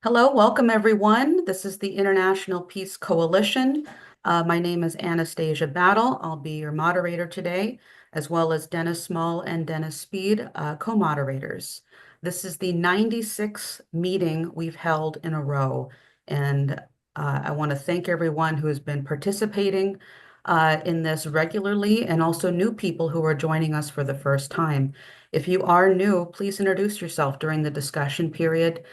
Hello, welcome everyone. This is the International Peace Coalition. My name is Anastasia Battle. I'll be your moderator today, as well as Dennis Small and Dennis Speed, co-moderators. This is the 96th meeting we've held in a row, and I want to thank everyone who has been participating in this regularly, and also new people who are joining us for the first time. If you are new, please introduce yourself during the discussion period.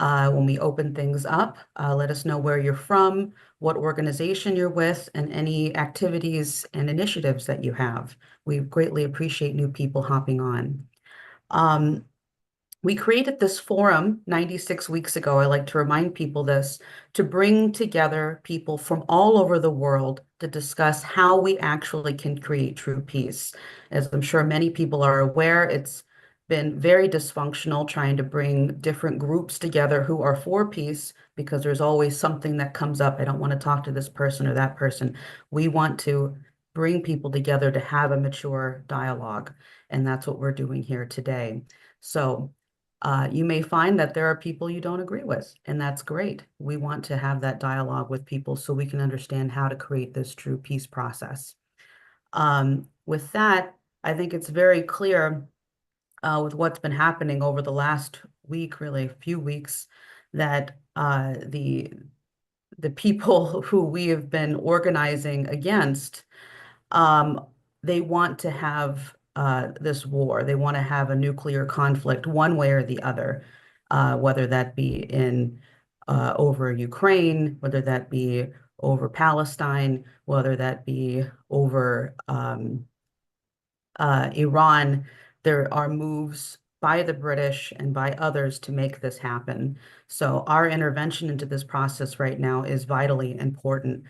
When we open things up, let us know where you're from, what organization you're with, and any activities and initiatives that you have. We greatly appreciate new people hopping on. We created this forum 96 weeks ago. I like to remind people this, to bring together people from all over the world to discuss how we actually can create true peace. As I'm sure many people are aware, it's been very dysfunctional trying to bring different groups together who are for peace, because there's always something that comes up. I don't want to talk to this person or that person. We want to bring people together to have a mature dialogue, and that's what we're doing here today. So you may find that there are people you don't agree with, and that's great. We want to have that dialogue with people so we can understand how to create this true peace process. With that, I think it's very clear with what's been happening over the last week, really a few weeks, that the people who we have been organizing against, they want to have this war. They want to have a nuclear conflict one way or the other, whether that be in over Ukraine, whether that be over Palestine, whether that be over Iran. There are moves by the British and by others to make this happen. So our intervention into this process right now is vitally important.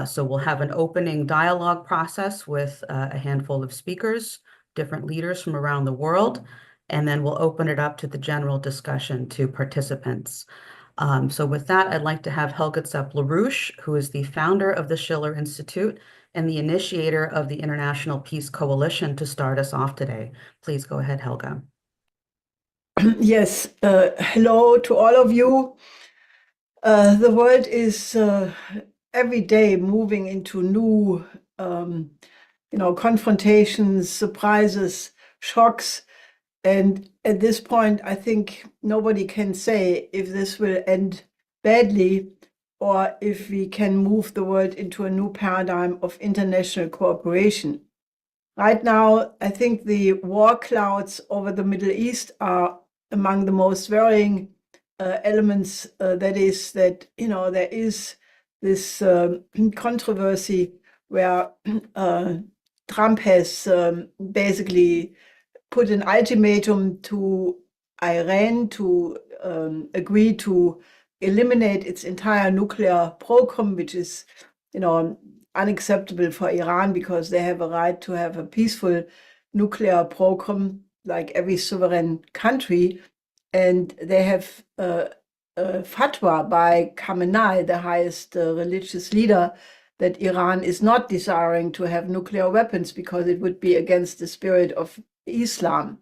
So we'll have an opening dialogue process with a handful of speakers, different leaders from around the world, and then we'll open it up to the general discussion to participants. So with that, I'd like to have Helga Zepp-LaRouche, who is the founder of the Schiller Institute and the initiator of the International Peace Coalition, to start us off today. Please go ahead, Helga. Yes, hello to all of you. The world is every day moving into new, confrontations, surprises, shocks. And at this point, I think nobody can say if this will end badly or if we can move the world into a new paradigm of international cooperation. Right now, I think the war clouds over the Middle East are among the most worrying elements. That is that, there is this controversy where Trump has basically put an ultimatum to Iran to agree to eliminate its entire nuclear program, which is, unacceptable for Iran because they have a right to have a peaceful nuclear program like every sovereign country. And they have a fatwa by Khamenei, the highest religious leader, that Iran is not desiring to have nuclear weapons because it would be against the spirit of Islam.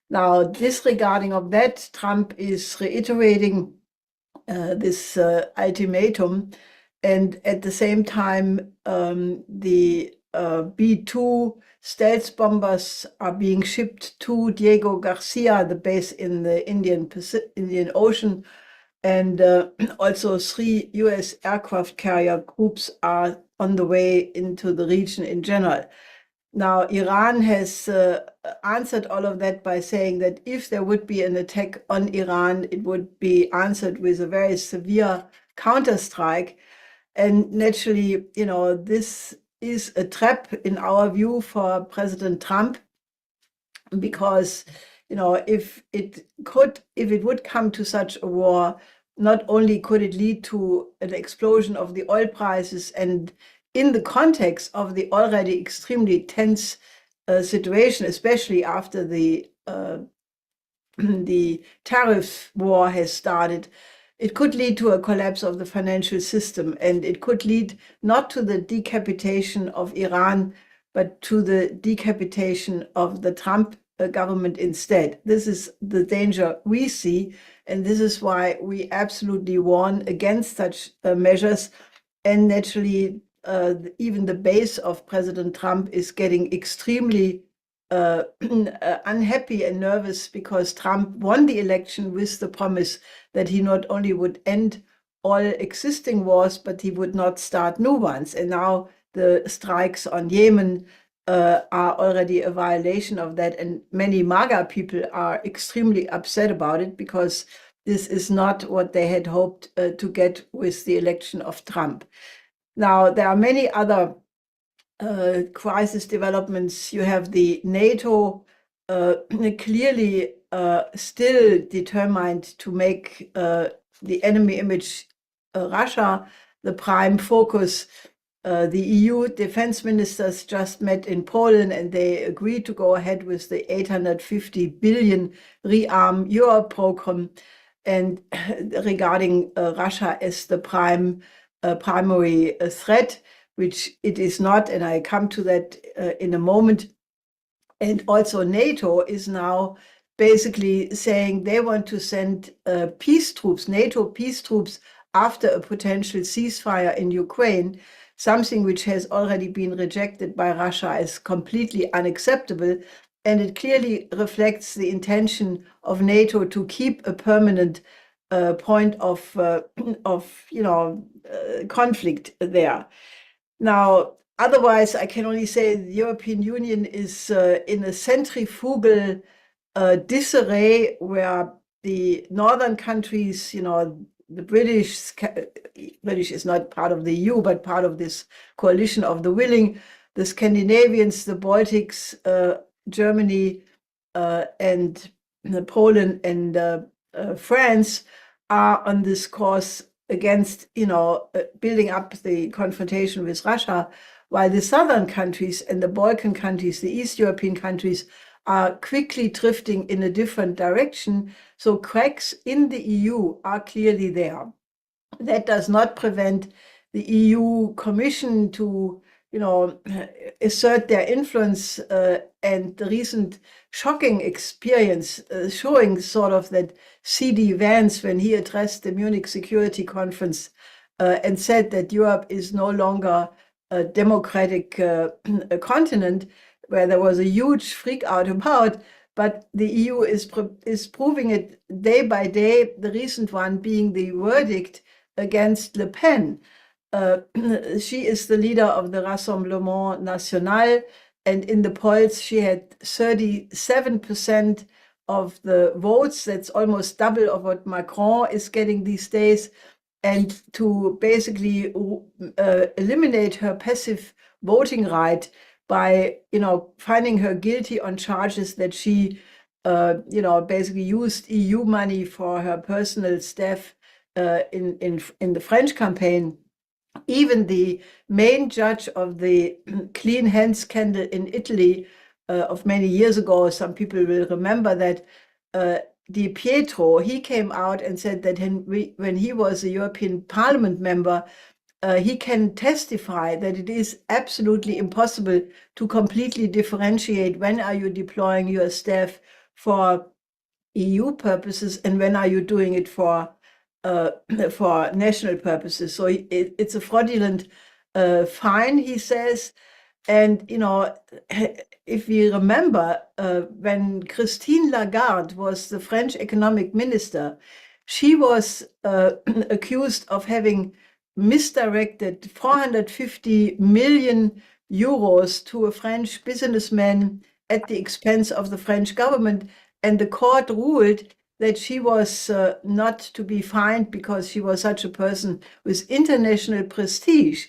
Now, disregarding of that, Trump is reiterating this ultimatum. And at the same time, the B-2 stealth bombers are being shipped to Diego Garcia, the base in the Indian Ocean. And also 3 US aircraft carrier groups are on the way into the region in general. Now, Iran has answered all of that by saying that if there would be an attack on Iran, it would be answered with a very severe counterstrike. And naturally, this is a trap in our view for President Trump, because, if it would come to such a war, not only could it lead to an explosion of the oil prices, and in the context of the already extremely tense situation, especially after the tariff war has started, it could lead to a collapse of the financial system, and it could lead not to the decapitation of Iran, but to the decapitation of the Trump government instead. This is the danger we see. And this is why we absolutely warn against such measures. And naturally, even the base of President Trump is getting extremely unhappy and nervous because Trump won the election with the promise that he not only would end all existing wars, but he would not start new ones. And now the strikes on Yemen are already a violation of that. And many MAGA people are extremely upset about it because this is not what they had hoped to get with the election of Trump. Now, there are many other crisis developments. You have the NATO clearly still determined to make the enemy image Russia the prime focus. The EU defense ministers just met in Poland and they agreed to go ahead with the 850 billion rearm Europe program and regarding Russia as the primary threat, which it is not, and I come to that in a moment. And also NATO is now basically saying they want to send peace troops, NATO peace troops, after a potential ceasefire in Ukraine, something which has already been rejected by Russia as completely unacceptable. And it clearly reflects the intention of NATO to keep a permanent point of conflict there. Now, otherwise, I can only say the European Union is in a centrifugal disarray where the northern countries, the British is not part of the EU, but part of this coalition of the willing, the Scandinavians, the Baltics, Germany, and Poland and France are on this course against, building up the confrontation with Russia, while the southern countries and the Balkan countries, the East European countries, are quickly drifting in a different direction. So cracks in the EU are clearly there. That does not prevent the EU Commission to, assert their influence, and the recent shocking experience showing sort of that C.D. Vance, when he addressed the Munich Security Conference and said that Europe is no longer a democratic continent, where there was a huge freak out about, but the EU is proving it day by day, the recent one being the verdict against Le Pen. She is the leader of the Rassemblement National, and in the polls she had 37% of the votes. That's almost double of what Macron is getting these days. And to basically eliminate her passive voting right by, finding her guilty on charges that she, basically used EU money for her personal staff in the French campaign. Even the main judge of the clean hands scandal in Italy of many years ago, some people will remember that, Di Pietro, he came out and said that when he was a European Parliament member, he can testify that it is absolutely impossible to completely differentiate when are you deploying your staff for EU purposes and when are you doing it for national purposes. So it's a fraudulent fine, he says. And, if we remember, when Christine Lagarde was the French economic minister, she was accused of having misdirected 450 million euros to a French businessman at the expense of the French government. And the court ruled that she was not to be fined because she was such a person with international prestige.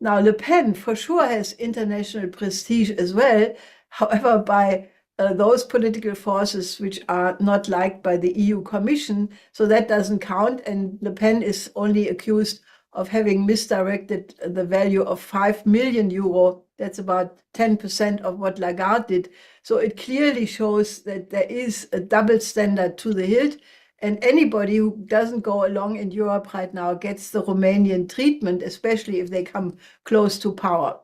Now, Le Pen for sure has international prestige as well, however, by those political forces which are not liked by the EU Commission, so that doesn't count. And Le Pen is only accused of having misdirected the value of 5 million euro. That's about 10% of what Lagarde did. So it clearly shows that there is a double standard to the hilt. And anybody who doesn't go along in Europe right now gets the Romanian treatment, especially if they come close to power.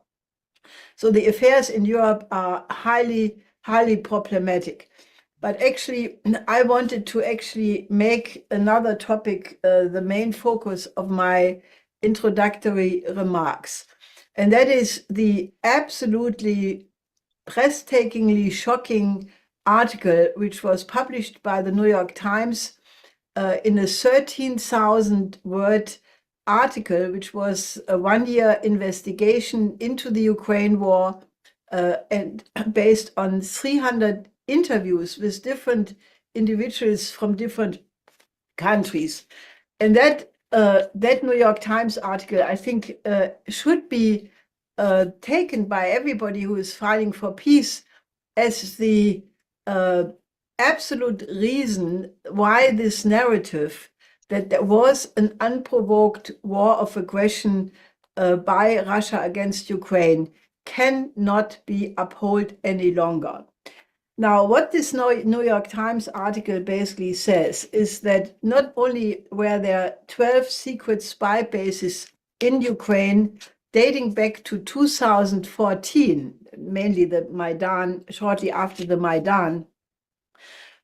So the affairs in Europe are highly, highly problematic. But actually, I wanted to actually make another topic the main focus of my introductory remarks. And that is the absolutely breathtakingly shocking article, which was published by the New York Times in a 13,000 word article, which was a 1-year investigation into the Ukraine war and based on 300 interviews with different individuals from different countries. And that New York Times article, I think, should be taken by everybody who is fighting for peace as the absolute reason why this narrative that there was an unprovoked war of aggression by Russia against Ukraine cannot be upheld any longer. Now, what this New York Times article basically says is that not only were there 12 secret spy bases in Ukraine dating back to 2014, mainly the Maidan, shortly after the Maidan,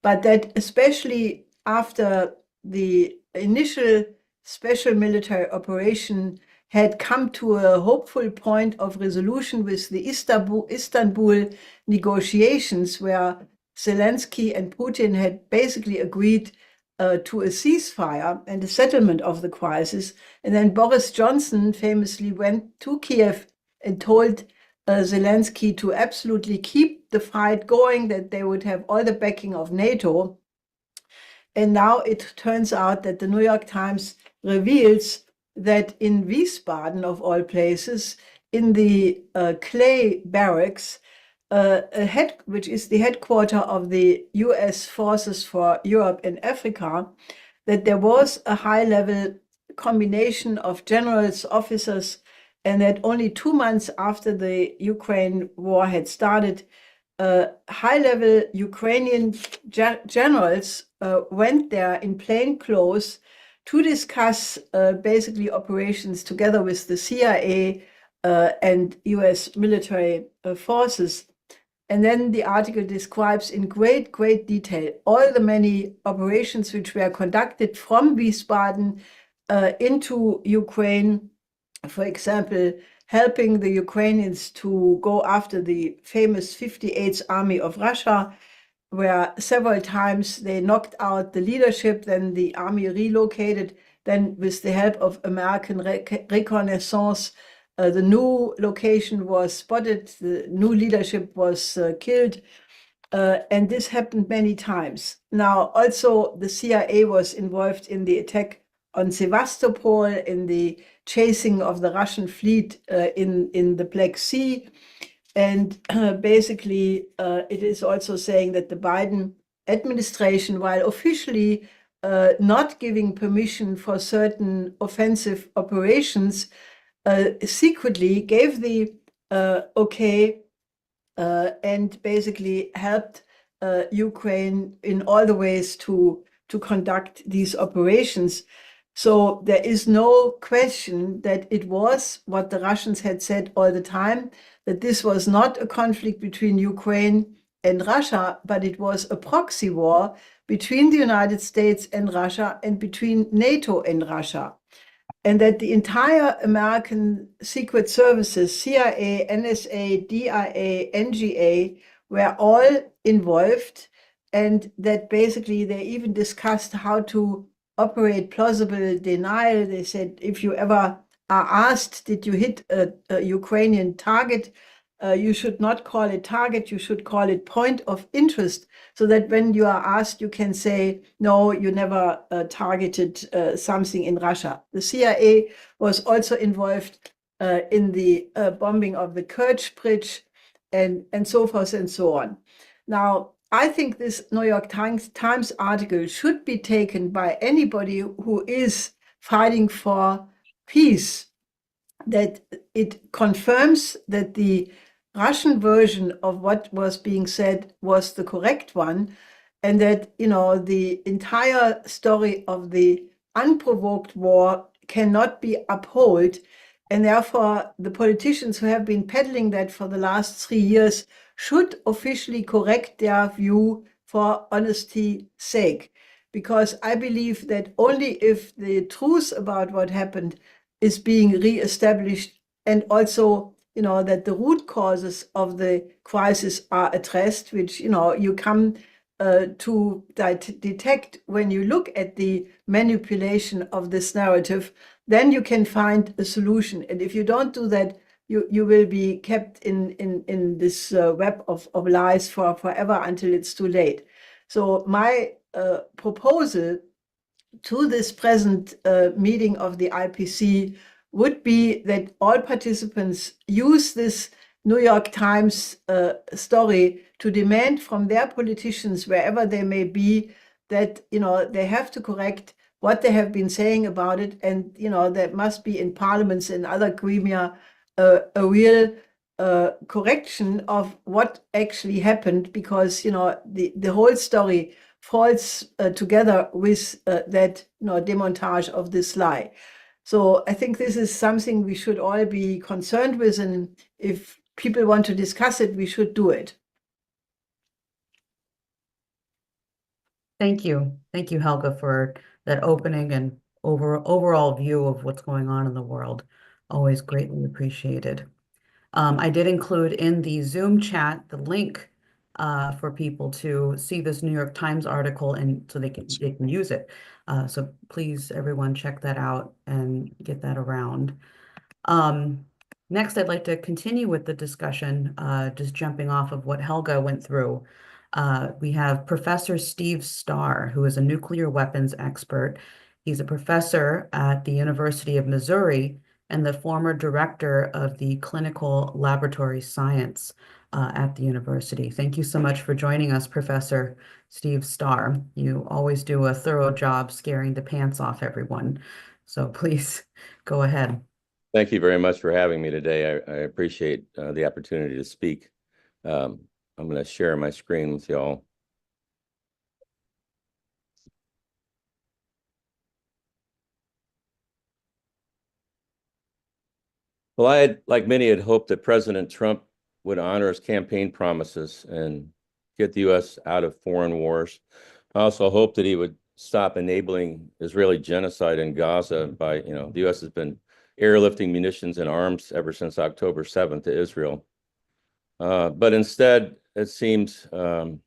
but that especially after the initial special military operation had come to a hopeful point of resolution with the Istanbul negotiations, where Zelensky and Putin had basically agreed to a ceasefire and a settlement of the crisis. And then Boris Johnson famously went to Kiev and told Zelensky to absolutely keep the fight going, that they would have all the backing of NATO. And now it turns out that the New York Times reveals that in Wiesbaden, of all places, in the Clay Barracks, which is the headquarters of the US Forces for Europe and Africa, that there was a high-level combination of generals, officers, and that only 2 months after the Ukraine war had started, high-level Ukrainian generals went there in plain clothes to discuss basically operations together with the CIA and US military forces. And then the article describes in great, great detail all the many operations which were conducted from Wiesbaden into Ukraine. For example, helping the Ukrainians to go after the famous 58th Army of Russia, where several times they knocked out the leadership, then the army relocated, then with the help of American reconnaissance, the new location was spotted, the new leadership was killed, and this happened many times. Now, also the CIA was involved in the attack on Sevastopol, in the chasing of the Russian fleet in the Black Sea. And basically, it is also saying that the Biden administration, while officially not giving permission for certain offensive operations, secretly gave the okay and basically helped Ukraine in all the ways to conduct these operations. So there is no question that it was what the Russians had said all the time, that this was not a conflict between Ukraine and Russia, but it was a proxy war between the United States and Russia and between NATO and Russia. And that the entire American secret services, CIA, NSA, DIA, NGA, were all involved, and that basically they even discussed how to operate plausible denial. They said, if you ever are asked, did you hit a Ukrainian target, you should not call it target, you should call it point of interest, so that when you are asked, you can say, no, you never targeted something in Russia. The CIA was also involved in the bombing of the Kerch Bridge and so forth and so on. Now, I think this New York Times article should be taken by anybody who is fighting for peace, that it confirms that the Russian version of what was being said was the correct one, and that, you know, the entire story of the unprovoked war cannot be upheld. And therefore, the politicians who have been peddling that for the last 3 years should officially correct their view for honesty's sake, because I believe that only if the truth about what happened is being reestablished, and also, that the root causes of the crisis are addressed, which, you come to detect when you look at the manipulation of this narrative, then you can find a solution. And if you don't do that, you will be kept in this web of lies forever until it's too late. So my proposal to this present meeting of the IPC would be that all participants use this New York Times story to demand from their politicians, wherever they may be, that they have to correct what they have been saying about it, and there must be in parliaments and other gremia a real correction of what actually happened, because the whole story falls together with that demontage of this lie. So I think this is something we should all be concerned with, and if people want to discuss it, we should do it. Thank you. Thank you, Helga, for that opening and overall view of what's going on in the world. Always greatly appreciated. I did include in the Zoom chat the link for people to see this New York Times article, and so they can use it. So please, everyone, check that out and get that around. Next, I'd like to continue with the discussion, just jumping off of what Helga went through. We have Professor Steve Starr, who is a nuclear weapons expert. He's a professor at the University of Missouri and the former director of the clinical laboratory science at the university. Thank you so much for joining us, Professor Steve Starr. You always do a thorough job scaring the pants off everyone. So please go ahead. Thank you very much for having me today. I appreciate the opportunity to speak. I'm going to share my screen with y'all. Well, I had, like many, had hoped that President Trump would honor his campaign promises and get the U.S. out of foreign wars. I also hoped that he would stop enabling Israeli genocide in Gaza by, the U.S. has been airlifting munitions and arms ever since October 7th to Israel. But instead, it seems, well,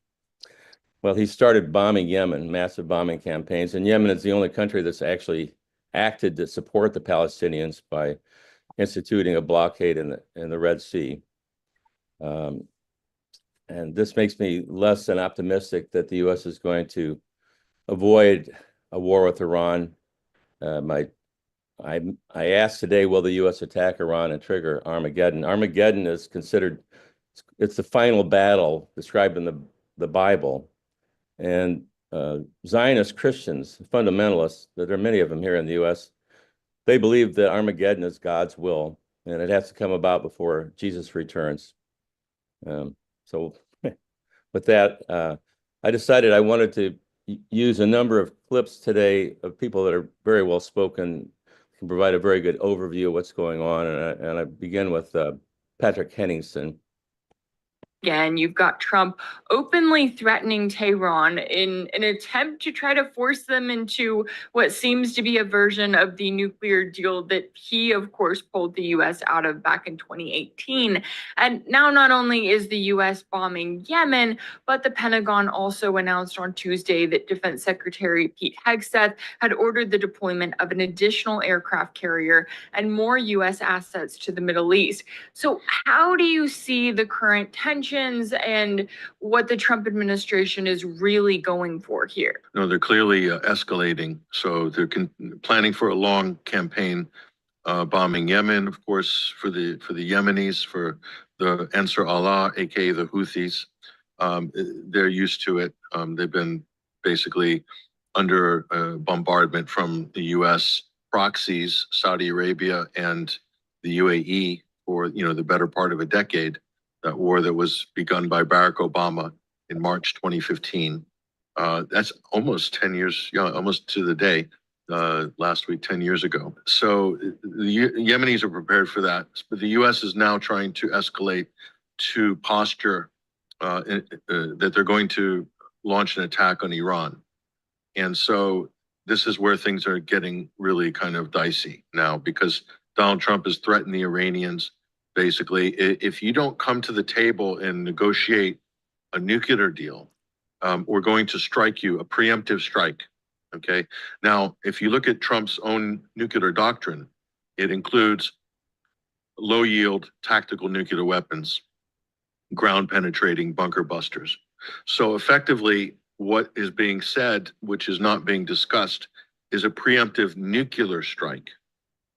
he started bombing Yemen, massive bombing campaigns. And Yemen is the only country that's actually acted to support the Palestinians by instituting a blockade in the Red Sea. And this makes me less than optimistic that the U.S. is going to avoid a war with Iran. I asked today, will the U.S. attack Iran and trigger Armageddon? Armageddon is considered, it's the final battle described in the Bible. And Zionist Christians, fundamentalists, there are many of them here in the U.S., they believe that Armageddon is God's will, and it has to come about before Jesus returns. So with that, I decided I wanted to use a number of clips today of people that are very well spoken, can provide a very good overview of what's going on. And I begin with Patrick Henningsen. Again, you've got Trump openly threatening Tehran in an attempt to try to force them into what seems to be a version of the nuclear deal that he, of course, pulled the U.S. out of back in 2018. And now not only is the U.S. bombing Yemen, but the Pentagon also announced on Tuesday that Defense Secretary Pete Hegseth had ordered the deployment of an additional aircraft carrier and more U.S. assets to the Middle East. So how do you see the current tension and what the Trump administration is really going for here? No, they're clearly escalating. So they're planning for a long campaign, bombing Yemen, of course, for the Yemenis, for the Ansar Allah, aka the Houthis. They're used to it. They've been basically under bombardment from the U.S. proxies, Saudi Arabia and the UAE, for the better part of a decade. That war that was begun by Barack Obama in March 2015. That's almost 10 years, almost to the day, last week, 10 years ago. So the Yemenis are prepared for that. But the U.S. is now trying to escalate to posture that they're going to launch an attack on Iran. And so this is where things are getting really kind of dicey now, because Donald Trump has threatened the Iranians. Basically, if you don't come to the table and negotiate a nuclear deal, we're going to strike you, a preemptive strike. Okay. Now, if you look at Trump's own nuclear doctrine, it includes low yield tactical nuclear weapons, ground penetrating bunker busters. So effectively, what is being said, which is not being discussed, is a preemptive nuclear strike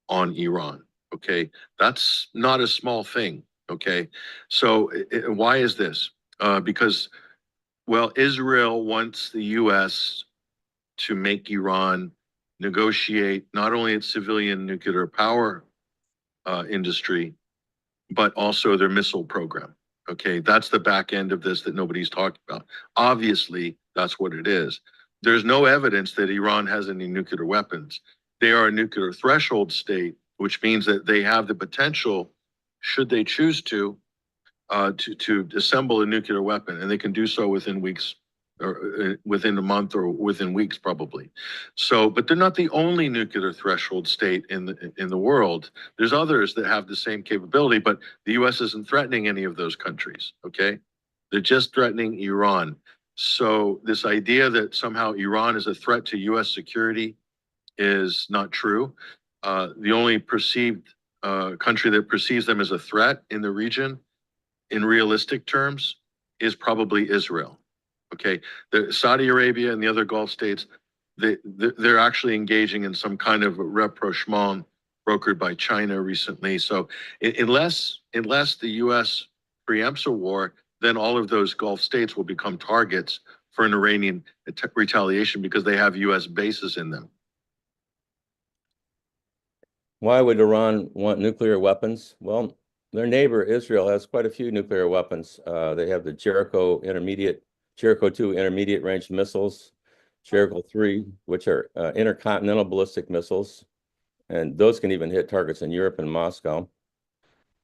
on Iran. Okay. That's not a small thing. Okay. So why is this? Because, well, Israel wants the U.S. to make Iran negotiate not only its civilian nuclear power industry, but also their missile program. Okay, that's the back end of this that nobody's talking about. Obviously, that's what it is. There's no evidence that Iran has any nuclear weapons. They are a nuclear threshold state, which means that they have the potential, should they choose to assemble a nuclear weapon, and they can do so within weeks, or within a month, or within weeks probably. So, but they're not the only nuclear threshold state in the world. There's others that have the same capability, but the U.S. isn't threatening any of those countries. Okay, they're just threatening Iran. So this idea that somehow Iran is a threat to U.S. security is not true. The only perceived country that perceives them as a threat in the region, in realistic terms, is probably Israel. Okay, Saudi Arabia and the other Gulf states, they're actually engaging in some kind of rapprochement brokered by China recently. So unless the U.S. preempts a war, then all of those Gulf states will become targets for an Iranian retaliation because they have U.S. bases in them. Why would Iran want nuclear weapons? Well, their neighbor Israel has quite a few nuclear weapons. They have the Jericho 2 intermediate range missiles, Jericho 3, which are intercontinental ballistic missiles, and those can even hit targets in Europe and Moscow.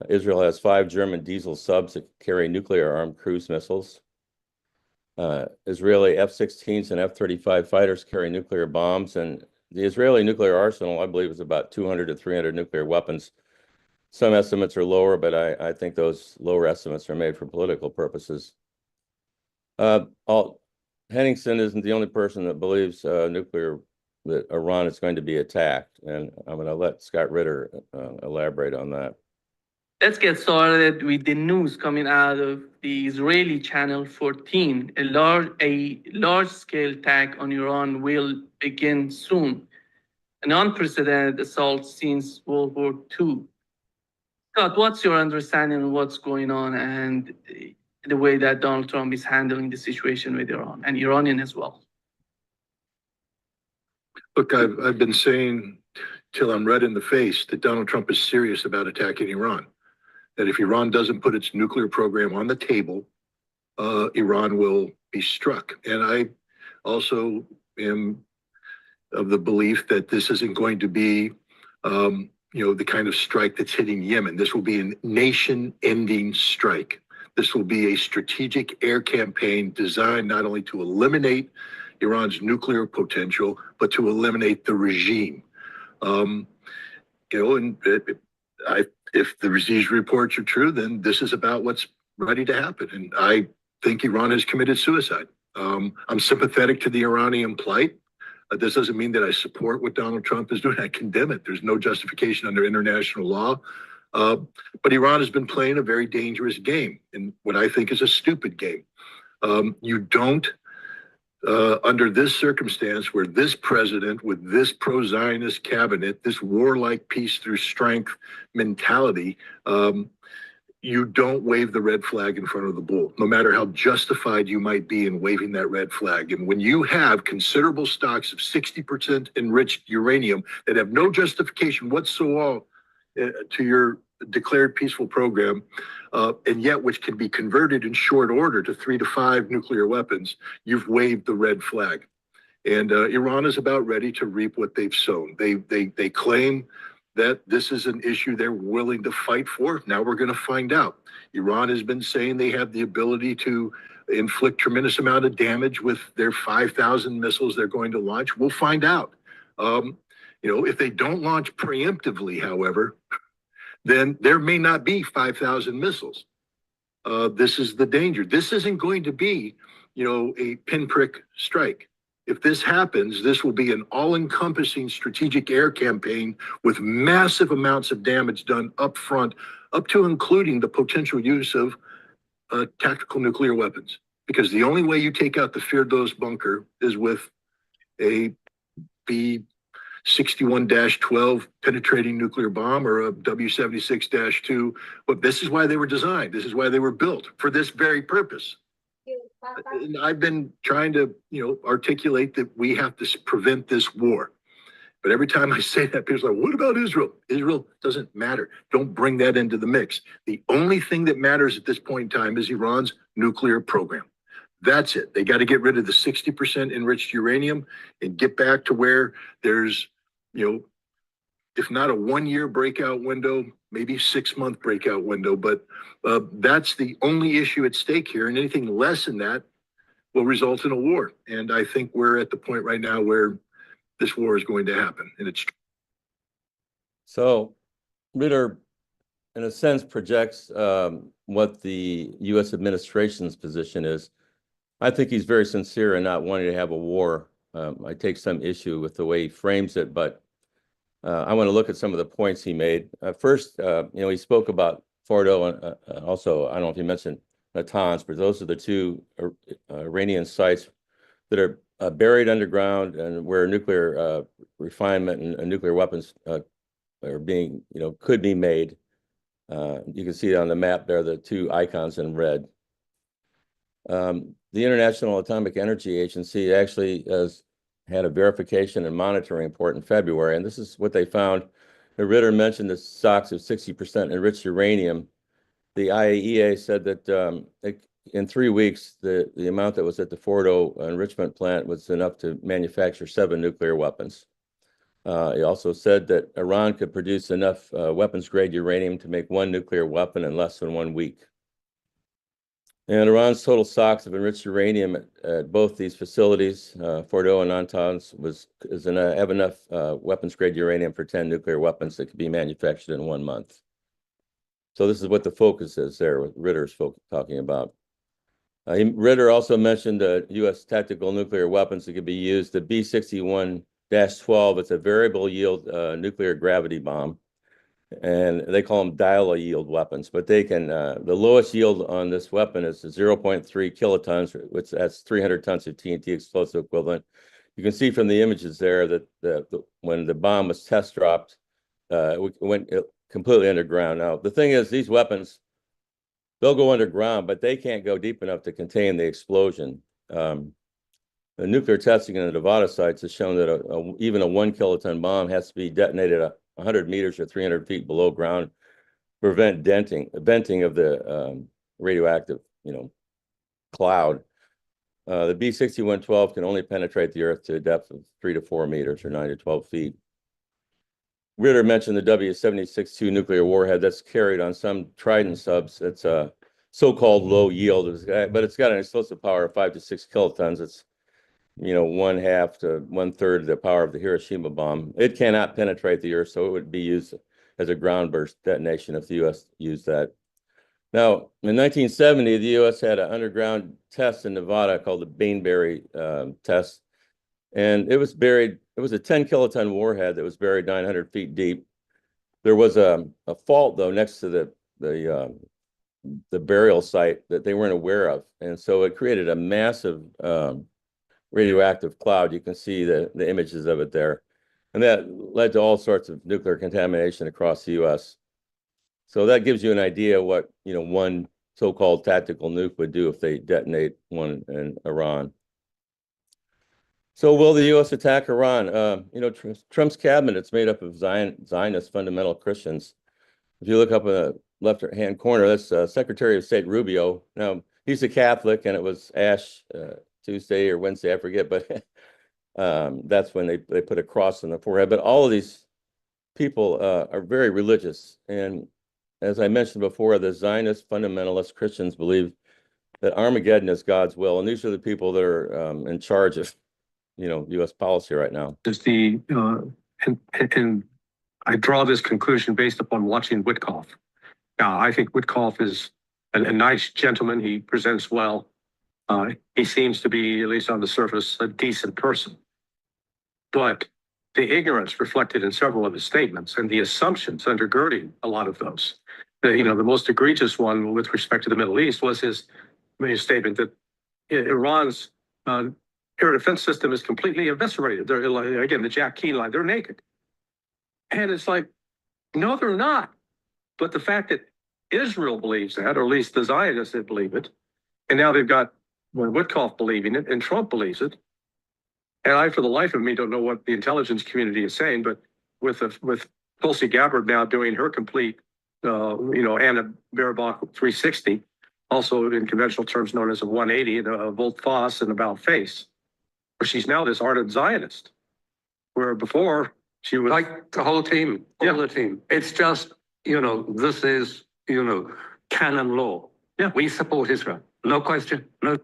Israel has 5 German diesel subs that carry nuclear-armed cruise missiles. Israeli F-16s and F-35 fighters carry nuclear bombs, and the Israeli nuclear arsenal, I believe, is about 200 to 300 nuclear weapons. Some estimates are lower, but I think those lower estimates are made for political purposes. Henningsen isn't the only person that believes that Iran is going to be attacked, and I'm going to let Scott Ritter elaborate on that. Let's get started with the news coming out of the Israeli Channel 14. A large-scale attack on Iran will begin soon. An unprecedented assault since World War II. Scott, what's your understanding of what's going on and the way that Donald Trump is handling the situation with Iran and Iranian as well? Look, I've been saying till I'm red in the face that Donald Trump is serious about attacking Iran. That if Iran doesn't put its nuclear program on the table, Iran will be struck. And I also am of the belief that this isn't going to be, the kind of strike that's hitting Yemen. This will be a nation-ending strike. This will be a strategic air campaign designed not only to eliminate Iran's nuclear potential, but to eliminate the regime. If the regime reports are true, then this is about what's ready to happen. And I think Iran has committed suicide. I'm sympathetic to the Iranian plight. This doesn't mean that I support what Donald Trump is doing. I condemn it. There's no justification under international law. But Iran has been playing a very dangerous game, and what I think is a stupid game. You don't, under this circumstance where this president with this pro-Zionist cabinet, this warlike peace through strength mentality, you don't wave the red flag in front of the bull, no matter how justified you might be in waving that red flag. And when you have considerable stocks of 60% enriched uranium that have no justification whatsoever to your declared peaceful program, and yet which can be converted in short order to 3 to 5 nuclear weapons, you've waved the red flag. And Iran is about ready to reap what they've sown. They claim that this is an issue they're willing to fight for. Now we're going to find out. Iran has been saying they have the ability to inflict tremendous amount of damage with their 5,000 missiles they're going to launch? We'll find out. If they don't launch preemptively, however, then there may not be 5,000 missiles. This is the danger. This isn't going to be, a pinprick strike. If this happens, this will be an all-encompassing strategic air campaign with massive amounts of damage done up front, up to including the potential use of tactical nuclear weapons. Because the only way you take out the Firdos bunker is with a B-61-12 penetrating nuclear bomb or a W-76-2. But this is why they were designed. This is why they were built, for this very purpose. And I've been trying to, articulate that we have to prevent this war. But every time I say that, people are like, what about Israel? Israel doesn't matter. Don't bring that into the mix. The only thing that matters at this point in time is Iran's nuclear program. That's it. They got to get rid of the 60% enriched uranium and get back to where there's, if not a 1-year breakout window, maybe 6-month breakout window. But that's the only issue at stake here. And anything less than that will result in a war. And I think we're at the point right now where this war is going to happen. And it's So Ritter, in a sense, projects what the U.S. administration's position is. I think he's very sincere in not wanting to have a war. I take some issue with the way he frames it, but I want to look at some of the points he made. First, he spoke about Fordo and also, I don't know if he mentioned Natanz, but those are the two Iranian sites that are buried underground and where nuclear refinement and nuclear weapons are being, could be made. You can see it on the map there, the two icons in red. The International Atomic Energy Agency actually has had a verification and monitoring report in February, and this is what they found. The Ritter mentioned the stocks of 60% enriched uranium. The IAEA said that in 3 weeks, the amount that was at the Fordo enrichment plant was enough to manufacture 7 nuclear weapons. He also said that Iran could produce enough weapons-grade uranium to make 1 nuclear weapon in less than 1 week. And Iran's total stocks of enriched uranium at both these facilities, Fordo and Natanz, have enough weapons-grade uranium for 10 nuclear weapons that could be manufactured in 1 month. So this is what the focus is there, what Ritter's talking about. Ritter also mentioned U.S. tactical nuclear weapons that could be used. The B-61-12, it's a variable yield nuclear gravity bomb. And they call them dial-a-yield weapons, but they can, the lowest yield on this weapon is 0.3 kilotons, which that's 300 tons of TNT explosive equivalent. You can see from the images there that when the bomb was test dropped, it went completely underground. Now, the thing is, these weapons, they'll go underground, but they can't go deep enough to contain the explosion. The nuclear testing in the Nevada sites has shown that even a 1 kiloton bomb has to be detonated 100 meters or 300 feet below ground to prevent venting of the radioactive, cloud. The B-61-12 can only penetrate the Earth to a depth of 3 to 4 meters or 9 to 12 feet. Ritter mentioned the W-76-2 nuclear warhead that's carried on some Trident subs. It's a so-called low yield, but it's got an explosive power of 5 to 6 kilotons. It's 1/2 to 1/3 the power of the Hiroshima bomb. It cannot penetrate the Earth, so it would be used as a ground burst detonation if the U.S. used that. Now, in 1970, the U.S. had an underground test in Nevada called the Bainbury test, and it was buried. It was a 10 kiloton warhead that was buried 900 feet deep. There was a fault though next to the burial site that they weren't aware of, and so it created a massive radioactive cloud. You can see the images of it there. And that led to all sorts of nuclear contamination across the U.S. So that gives you an idea what, one so-called tactical nuke would do if they detonate one in Iran. So will the U.S. attack Iran? Trump's cabinet is made up of Zionist fundamental Christians. If you look up in the left-hand corner, that's Secretary of State Rubio. Now, he's a Catholic, and it was Ash Tuesday or Wednesday, I forget, but that's when they put a cross on the forehead. But all of these people are very religious. And as I mentioned before, the Zionist fundamentalist Christians believe that Armageddon is God's will. And these are the people that are in charge of, U.S. policy right now. Is and I draw this conclusion based upon watching Witkoff. Now, I think Witkoff is a nice gentleman. He presents well. He seems to be, at least on the surface, a decent person. But the ignorance reflected in several of his statements and the assumptions undergirding a lot of those. The most egregious one with respect to the Middle East was his statement that Iran's air defense system is completely eviscerated. They're, again, the Jack Keane line, they're naked. And it's like, no, they're not. But the fact that Israel believes that, or at least the Zionists that believe it, and now they've got Witkoff believing it, and Trump believes it. And I, for the life of me, don't know what the intelligence community is saying, but with Tulsi Gabbard now doing her complete, Anna Baerbock 360, also in conventional terms known as a 180, a volte-face and about-face, where she's now this ardent Zionist, where before she was like the whole team, all the team. It's just, this is, canon law. Yeah. We support Israel. No question. No.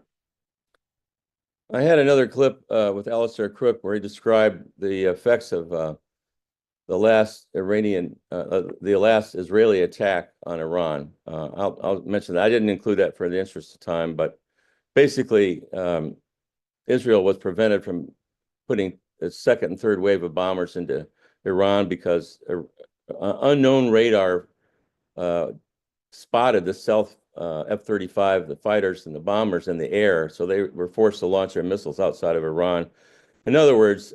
I had another clip with Alistair Crook where he described the effects of the last Israeli attack on Iran. I'll mention that. I didn't include that for the interest of time, but basically Israel was prevented from putting a second and third wave of bombers into Iran because unknown radar spotted the stealth F-35, the fighters and the bombers in the air, so they were forced to launch their missiles outside of Iran. In other words,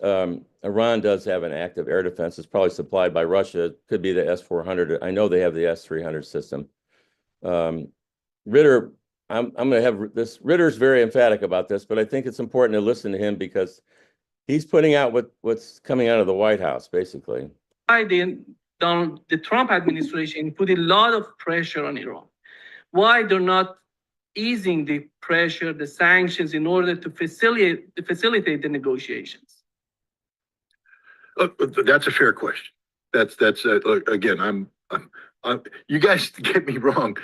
Iran does have an active air defense. It's probably supplied by Russia. It could be the S-400. I know they have the S-300 system. Ritter, I'm going to have this. Ritter's very emphatic about this, but I think it's important to listen to him because he's putting out what's coming out of the White House, basically. The Trump administration put a lot of pressure on Iran. Why they're not easing the pressure, the sanctions, in order to facilitate the negotiations? That's a fair question. That's again, you guys get me wrong.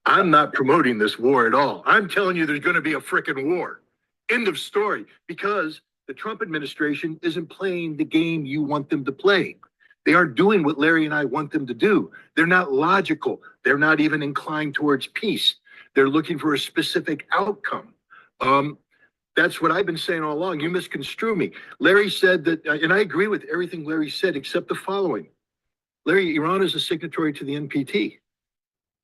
I'm not promoting this war at all. I'm telling you there's going to be a frickin' war. End of story. Because the Trump administration isn't playing the game you want them to play. They aren't doing what Larry and I want them to do. They're not logical. They're not even inclined towards peace. They're looking for a specific outcome. That's what I've been saying all along. You misconstrue me. Larry said that, and I agree with everything Larry said, except the following. Larry, Iran is a signatory to the NPT.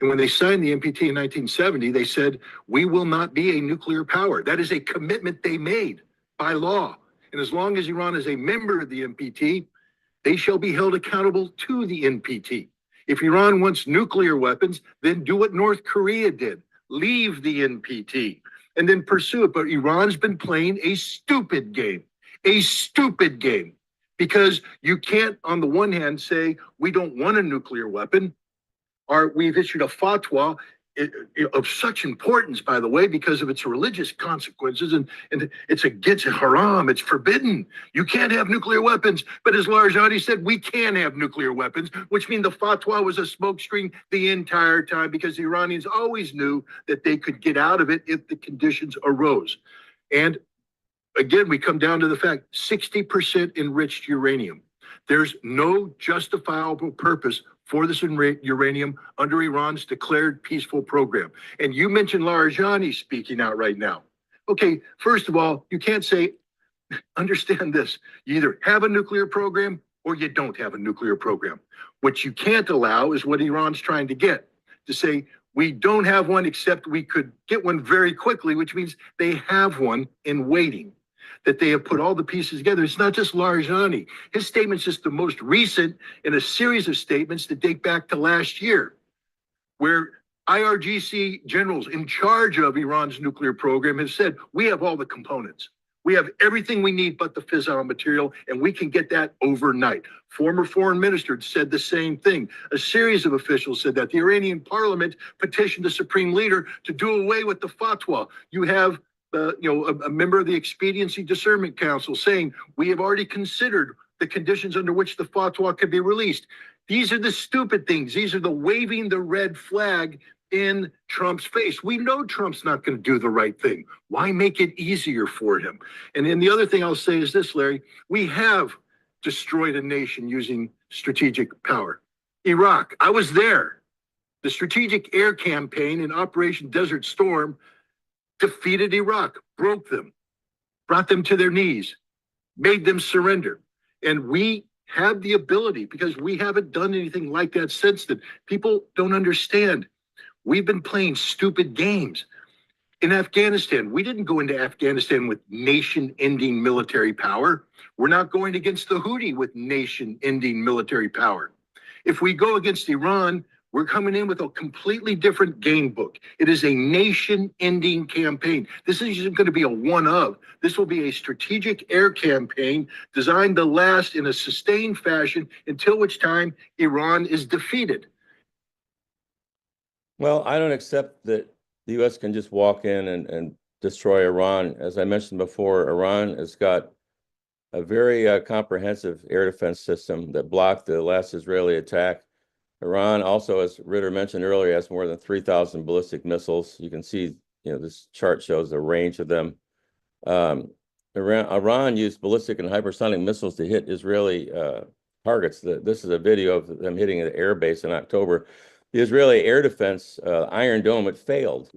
And when they signed the NPT in 1970, they said, we will not be a nuclear power. That is a commitment they made by law. And as long as Iran is a member of the NPT, they shall be held accountable to the NPT. If Iran wants nuclear weapons, then do what North Korea did. Leave the NPT and then pursue it. But Iran's been playing a stupid game, because you can't, on the one hand, say we don't want a nuclear weapon, or we've issued a fatwa of such importance, by the way, because of its religious consequences, and it's against haram, it's forbidden. You can't have nuclear weapons. But as Larijani said, we can have nuclear weapons, which means the fatwa was a smokescreen the entire time, because the Iranians always knew that they could get out of it if the conditions arose. And again, we come down to the fact, 60% enriched uranium. There's no justifiable purpose for this uranium under Iran's declared peaceful program. And you mentioned Larijani speaking out right now. Okay, first of all, you can't say, understand this, you either have a nuclear program or you don't have a nuclear program. What you can't allow is what Iran's trying to get, to say, we don't have one except we could get one very quickly, which means they have one in waiting, that they have put all the pieces together. It's not just Larijani. His statement's just the most recent in a series of statements that date back to last year, where IRGC generals in charge of Iran's nuclear program have said, we have all the components. We have everything we need but the fissile material, and we can get that overnight. Former foreign minister said the same thing. A series of officials said that. The Iranian parliament petitioned the supreme leader to do away with the fatwa. You have a member of the Expediency Discernment Council saying, we have already considered the conditions under which the fatwa can be released. These are the stupid things. These are the waving the red flag in Trump's face. We know Trump's not going to do the right thing. Why make it easier for him? And then the other thing I'll say is this, Larry, we have destroyed a nation using strategic power. Iraq, I was there. The strategic air campaign in Operation Desert Storm defeated Iraq, broke them, brought them to their knees, made them surrender. And we have the ability, because we haven't done anything like that since then. People don't understand. We've been playing stupid games. In Afghanistan, we didn't go into Afghanistan with nation-ending military power. We're not going against the Houthi with nation-ending military power. If we go against Iran, we're coming in with a completely different game book. It is a nation-ending campaign. This isn't going to be a one-of. This will be a strategic air campaign designed to last in a sustained fashion until which time Iran is defeated. Well, I don't accept that the U.S. can just walk in and destroy Iran. As I mentioned before, Iran has got a very comprehensive air defense system that blocked the last Israeli attack. Iran also, as Ritter mentioned earlier, has more than 3,000 ballistic missiles. You can see, this chart shows the range of them. Iran used ballistic and hypersonic missiles to hit Israeli targets. This is a video of them hitting the air base in October. The Israeli air defense, Iron Dome, it failed.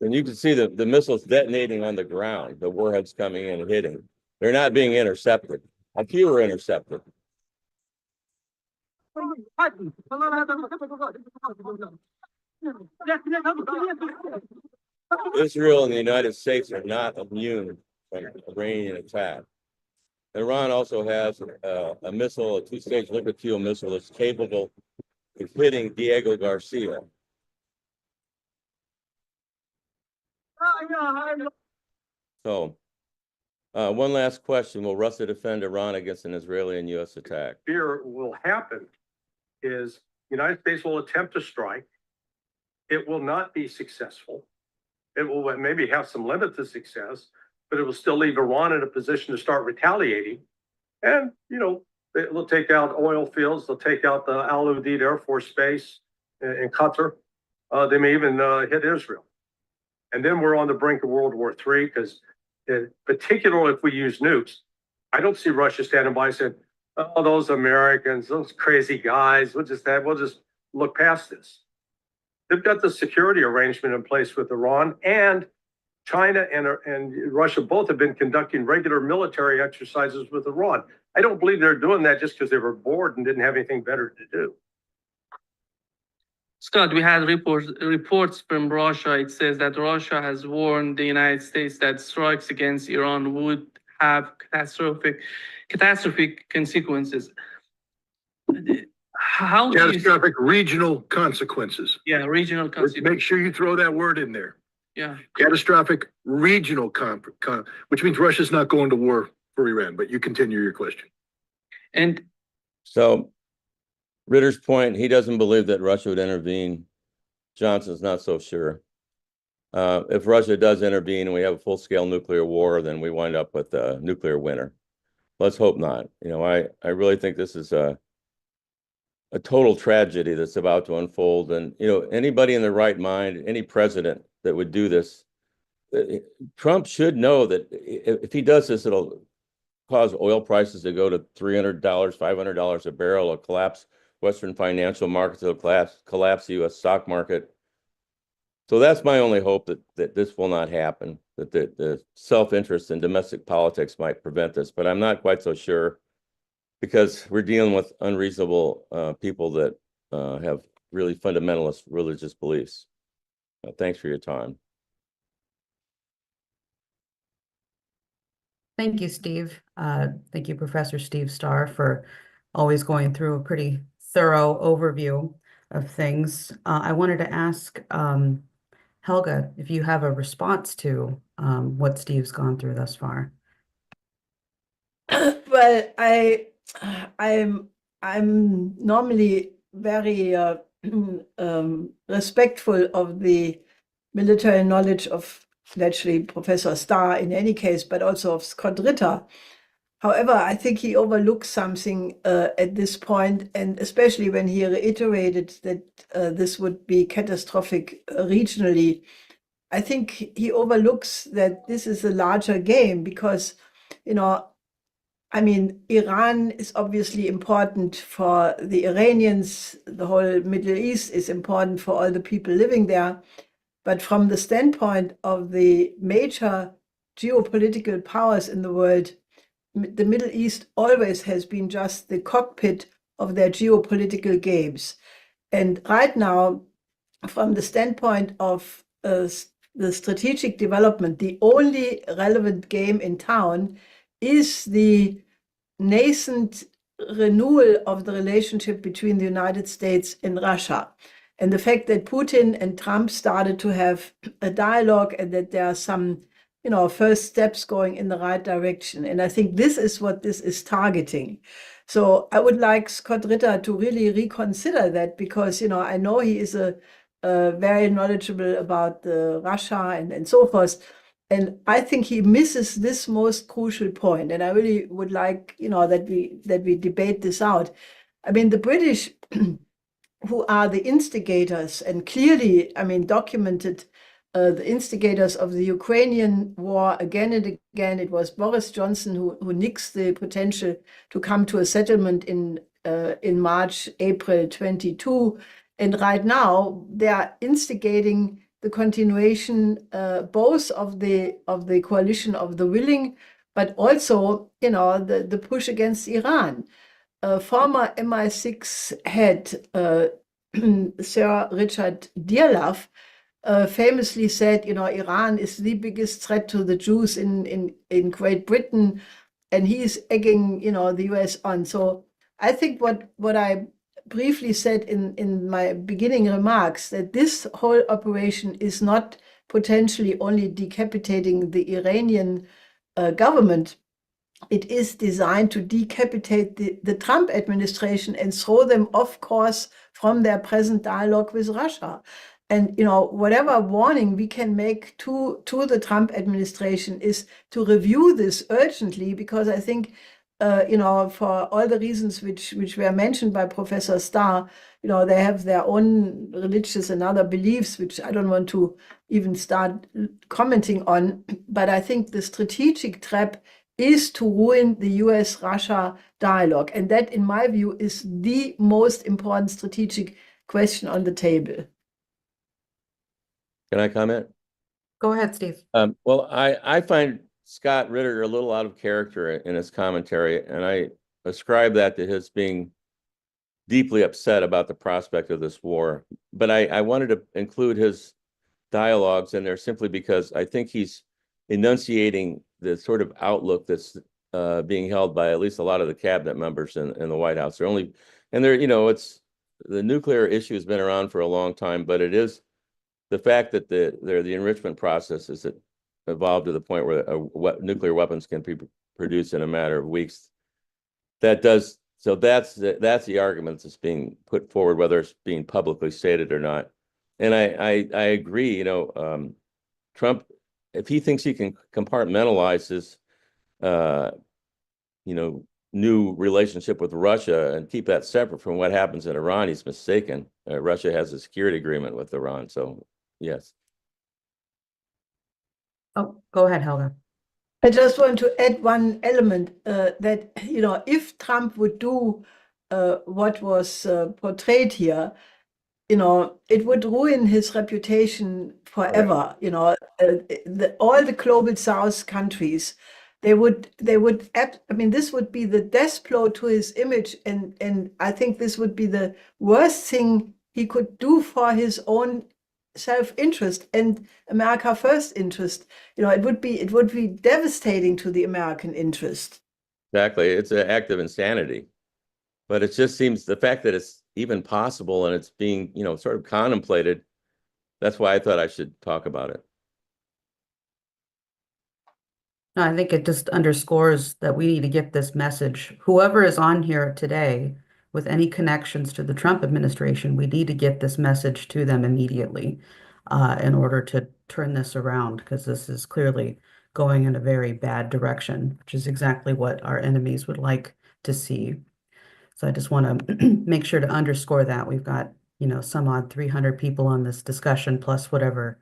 And you can see the missiles detonating on the ground, the warheads coming in and hitting. They're not being intercepted. A few were intercepted. Israel and the United States are not immune from Iranian attack. Iran also has a missile, a two-stage liquid fuel missile that's capable of hitting Diego Garcia. So, one last question. Will Russia defend Iran against an Israeli and U.S. attack? Fear will happen is the United States will attempt to strike. It will not be successful. It will maybe have some limited success, but it will still leave Iran in a position to start retaliating. And, they'll take out oil fields. They'll take out the Al Udeid Air Force Base in Qatar. They may even hit Israel. And then we're on the brink of World War III, because particularly if we use nukes, I don't see Russia standing by saying, oh, those Americans, those crazy guys, we'll just look past this. They've got the security arrangement in place with Iran, and China and Russia both have been conducting regular military exercises with Iran. I don't believe they're doing that just because they were bored and didn't have anything better to do. Scott, we had reports from Russia. It says that Russia has warned the United States that strikes against Iran would have catastrophic consequences. How Catastrophic regional consequences. Yeah, regional consequences. Make sure you throw that word in there. Yeah. Catastrophic regional which means Russia's not going to war for Iran, but you continue your question. And so Ritter's point, he doesn't believe that Russia would intervene. Johnson's not so sure. If Russia does intervene and we have a full-scale nuclear war, then we wind up with a nuclear winter. Let's hope not. I really think this is a total tragedy that's about to unfold. And, anybody in their right mind, any president that would do this, Trump should know that if he does this, it'll cause oil prices to go to $300, $500 a barrel, it'll collapse Western financial markets, it'll collapse the U.S. stock market. So that's my only hope, that this will not happen, that the self-interest in domestic politics might prevent this. But I'm not quite so sure, because we're dealing with unreasonable people that have really fundamentalist religious beliefs. Thanks for your time. Thank you, Steve. Thank you, Professor Steve Starr, for always going through a pretty thorough overview of things. I wanted to ask Helga if you have a response to what Steve's gone through thus far. Well, I'm normally very respectful of the military knowledge of naturally Professor Starr in any case, but also of Scott Ritter. However, I think he overlooks something at this point, and especially when he reiterated that this would be catastrophic regionally. I think he overlooks that this is a larger game because, you know, I mean, Iran is obviously important for the Iranians. The whole Middle East is important for all the people living there. But from the standpoint of the major geopolitical powers in the world, the Middle East always has been just the cockpit of their geopolitical games. And right now, from the standpoint of the strategic development, the only relevant game in town is the nascent renewal of the relationship between the United States and Russia. And the fact that Putin and Trump started to have a dialogue and that there are some, you know, first steps going in the right direction. And I think this is what this is targeting. So I would like Scott Ritter to really reconsider that because, you know, I know he is a very knowledgeable about Russia and so forth. And I think he misses this most crucial point. And I really would like, you know, that we debate this out. I mean, the British, who are the instigators and clearly, I mean, documented the instigators of the Ukrainian war again and again. It was Boris Johnson who nixed the potential to come to a settlement in March, April 22. And right now, they are instigating the continuation both of the coalition of the willing, but also, you know, the push against Iran. Former MI6 head Sir Richard Dearlove famously said, you know, Iran is the biggest threat to the Jews in Great Britain, and he is egging, you know, the US on. So I think what I briefly said in my beginning remarks, that this whole operation is not potentially only decapitating the Iranian government. It is designed to decapitate the Trump administration and throw them off course from their present dialogue with Russia. And, you know, whatever warning we can make to the Trump administration is to review this urgently, because I think, you know, for all the reasons which were mentioned by Professor Starr, you know, they have their own religious and other beliefs, which I don't want to even start commenting on. But I think the strategic trap is to ruin the US-Russia dialogue. And that, in my view, is the most important strategic question on the table. Can I comment? Go ahead, Steve. Well, I find Scott Ritter a little out of character in his commentary, and I ascribe that to his being deeply upset about the prospect of this war. But I wanted to include his dialogues in there simply because I think he's enunciating the sort of outlook that's being held by at least a lot of the cabinet members in the White House. You know, it's the nuclear issue has been around for a long time, but it is the fact that the enrichment process has evolved to the point where nuclear weapons can be produced in a matter of weeks. That's the argument that's being put forward, whether it's being publicly stated or not. And I agree. You know, Trump, if he thinks he can compartmentalize his, you know, new relationship with Russia and keep that separate from what happens in Iran, he's mistaken. Russia has a security agreement with Iran, so yes. Oh, go ahead, Helga. I just want to add one element that, you know, if Trump would do what was portrayed here, you know, it would ruin his reputation forever. Right. You know, all the global South countries, they would, I mean, this would be the death blow to his image. And I think this would be the worst thing he could do for his own self-interest and America first interest. You know, it would be devastating to the American interest. Exactly. It's an act of insanity. But it just seems the fact that it's even possible and it's being, you know, sort of contemplated. That's why I thought I should talk about it. No, I think it just underscores that we need to get this message. Whoever is on here today with any connections to the Trump administration, we need to get this message to them immediately in order to turn this around, because this is clearly going in a very bad direction, which is exactly what our enemies would like to see. So I just want to make sure to underscore that. We've got, some odd 300 people on this discussion, plus whatever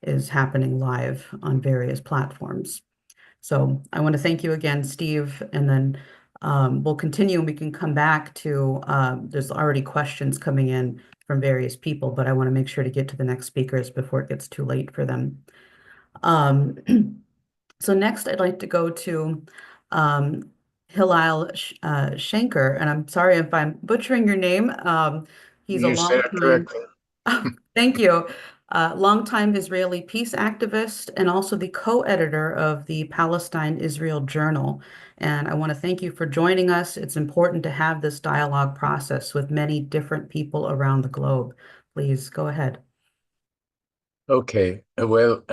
is happening live on various platforms. So I want to thank you again, Steve, and then we'll continue and we can come back to, there's already questions coming in from various people, but I want to make sure to get to the next speakers before it gets too late for them. So next I'd like to go to Hillel Schenker, and I'm sorry if I'm butchering your name. He's a You said it correctly. Thank you. Longtime Israeli peace activist and also the co-editor of the Palestine-Israel Journal. And I want to thank you for joining us. It's important to have this dialogue process with many different people around the globe. Please go ahead. Okay, well,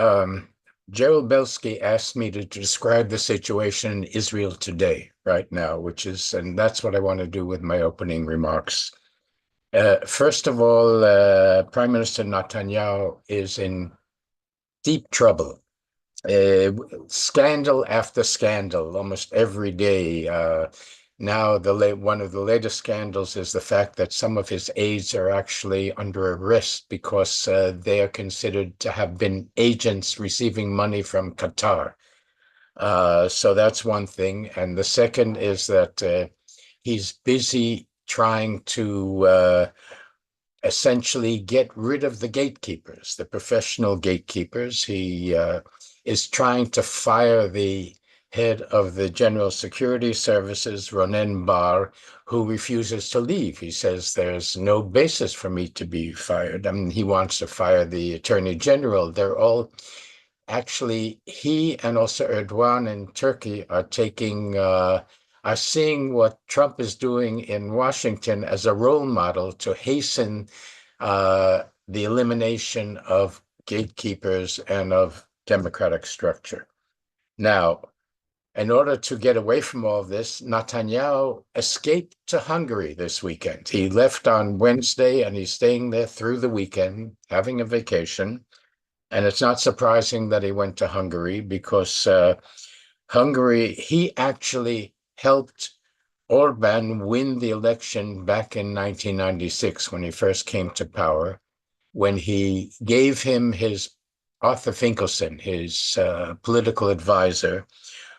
Gerald Belsky asked me to describe the situation in Israel today, right now, and that's what I want to do with my opening remarks. First of all, Prime Minister Netanyahu is in deep trouble. Scandal after scandal, almost every day. Now, one of the latest scandals is the fact that some of his aides are actually under arrest because they are considered to have been agents receiving money from Qatar. So that's one thing. And the second is that he's busy trying to essentially get rid of the gatekeepers, the professional gatekeepers. He is trying to fire the head of the General Security Services, Ronen Bar, who refuses to leave. He says there's no basis for me to be fired. I mean, he wants to fire the Attorney General. They're all actually, he and also Erdogan in Turkey are seeing what Trump is doing in Washington as a role model to hasten the elimination of gatekeepers and of democratic structure. Now, in order to get away from all this, Netanyahu escaped to Hungary this weekend. He left on Wednesday and he's staying there through the weekend, having a vacation. And it's not surprising that he went to Hungary because Hungary, he actually helped Orban win the election back in 1996 when he first came to power, when he gave him his Arthur Finkelson, his political advisor,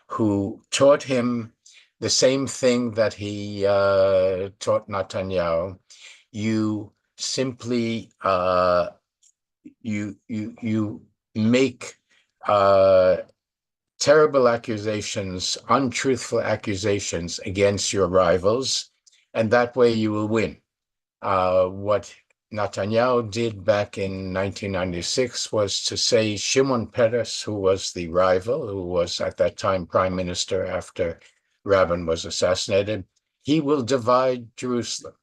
who taught him the same thing that he taught Netanyahu. You simply you make terrible accusations, untruthful accusations against your rivals, and that way you will win. What Netanyahu did back in 1996 was to say Shimon Peres, who was the rival, who was at that time prime minister after Rabin was assassinated, he will divide Jerusalem,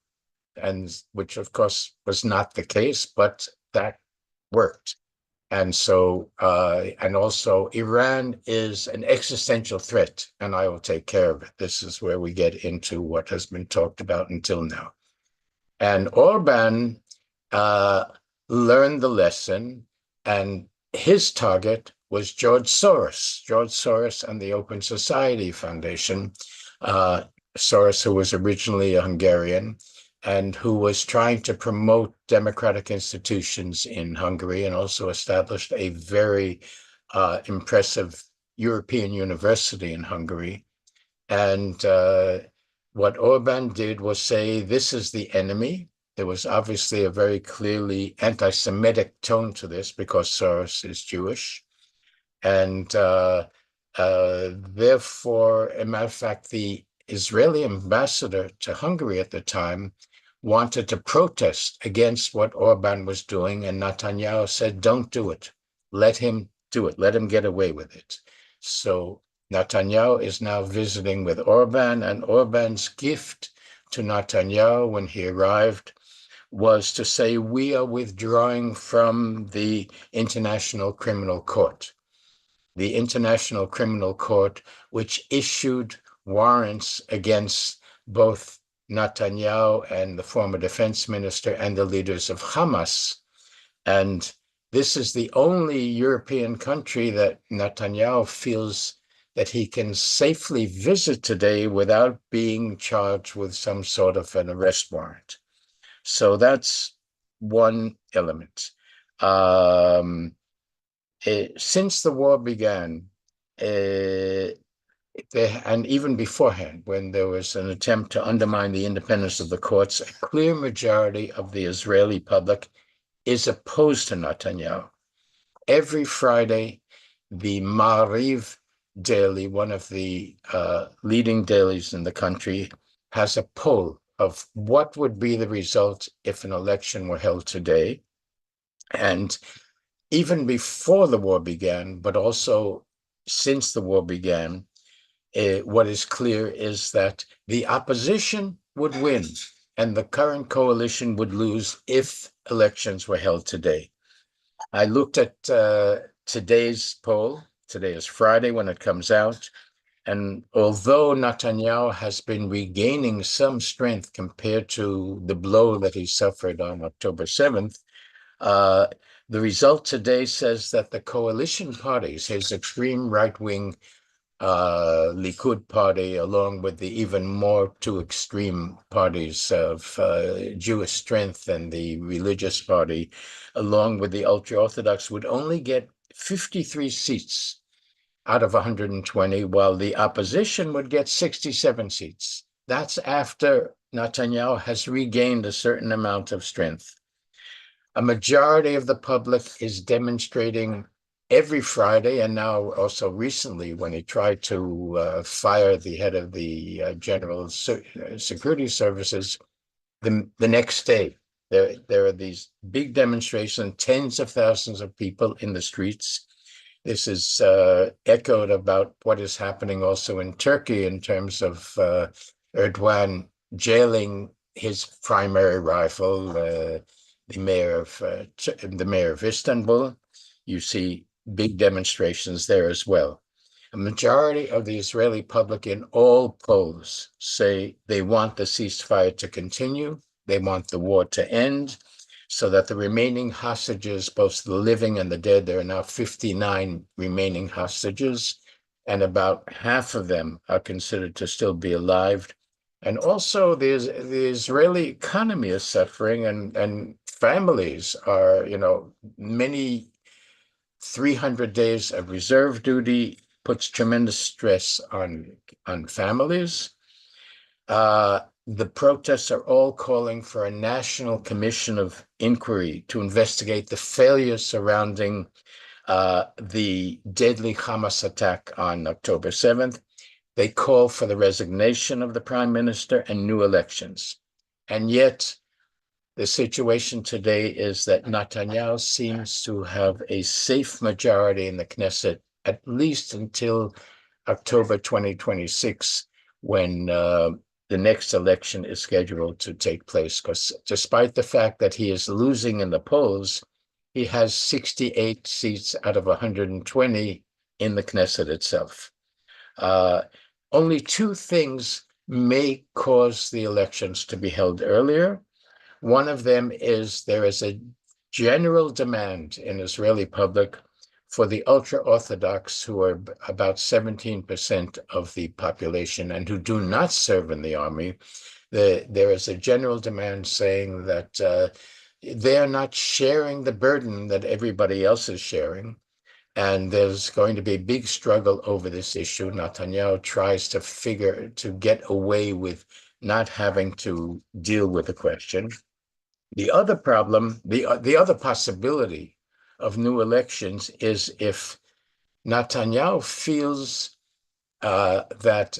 and which of course was not the case, but that worked. And so, and also Iran is an existential threat, and I will take care of it. This is where we get into what has been talked about until now. And Orban learned the lesson, and his target was George Soros and the Open Society Foundation. Soros, who was originally a Hungarian, and who was trying to promote democratic institutions in Hungary and also established a very impressive European university in Hungary. And what Orban did was say, this is the enemy. There was obviously a very clearly anti-Semitic tone to this because Soros is Jewish. And therefore, as a matter of fact, the Israeli ambassador to Hungary at the time wanted to protest against what Orban was doing, and Netanyahu said, don't do it. Let him do it. Let him get away with it. So Netanyahu is now visiting with Orban, and Orban's gift to Netanyahu when he arrived was to say, we are withdrawing from the International Criminal Court. The International Criminal Court, which issued warrants against both Netanyahu and the former defense minister and the leaders of Hamas. And this is the only European country that Netanyahu feels that he can safely visit today without being charged with some sort of an arrest warrant. So that's one element. Since the war began, and even beforehand, when there was an attempt to undermine the independence of the courts, a clear majority of the Israeli public is opposed to Netanyahu. Every Friday, the Ma'ariv daily, one of the leading dailies in the country, has a poll of what would be the result if an election were held today. And even before the war began, but also since the war began, what is clear is that the opposition would win and the current coalition would lose if elections were held today. I looked at today's poll. Today is Friday when it comes out. And although Netanyahu has been regaining some strength compared to the blow that he suffered on October 7th, the result today says that the coalition parties, his extreme right-wing Likud party, along with the even more two extreme parties of Jewish Strength and the Religious Party, along with the ultra-Orthodox, would only get 53 seats out of 120, while the opposition would get 67 seats. That's after Netanyahu has regained a certain amount of strength. A majority of the public is demonstrating every Friday, and now also recently when he tried to fire the head of the General Security Services, the next day. There are these big demonstrations, tens of thousands of people in the streets. This is echoed about what is happening also in Turkey in terms of Erdogan jailing his primary rival, the mayor of Istanbul. You see big demonstrations there as well. A majority of the Israeli public in all polls say they want the ceasefire to continue. They want the war to end so that the remaining hostages, both the living and the dead, there are now 59 remaining hostages, and about half of them are considered to still be alive. And also the Israeli economy is suffering, and families are, many 300 days of reserve duty puts tremendous stress on families. The protests are all calling for a national commission of inquiry to investigate the failures surrounding the deadly Hamas attack on October 7th. They call for the resignation of the prime minister and new elections. And yet, the situation today is that Netanyahu seems to have a safe majority in the Knesset, at least until October 2026, when the next election is scheduled to take place. Because despite the fact that he is losing in the polls, he has 68 seats out of 120 in the Knesset itself. Only two things may cause the elections to be held earlier. One of them is there is a general demand in Israeli public for the ultra-Orthodox, who are about 17% of the population and who do not serve in the army. There is a general demand saying that they are not sharing the burden that everybody else is sharing. And there's going to be a big struggle over this issue. Netanyahu tries to get away with not having to deal with the question. The other problem, the other possibility of new elections is if Netanyahu feels that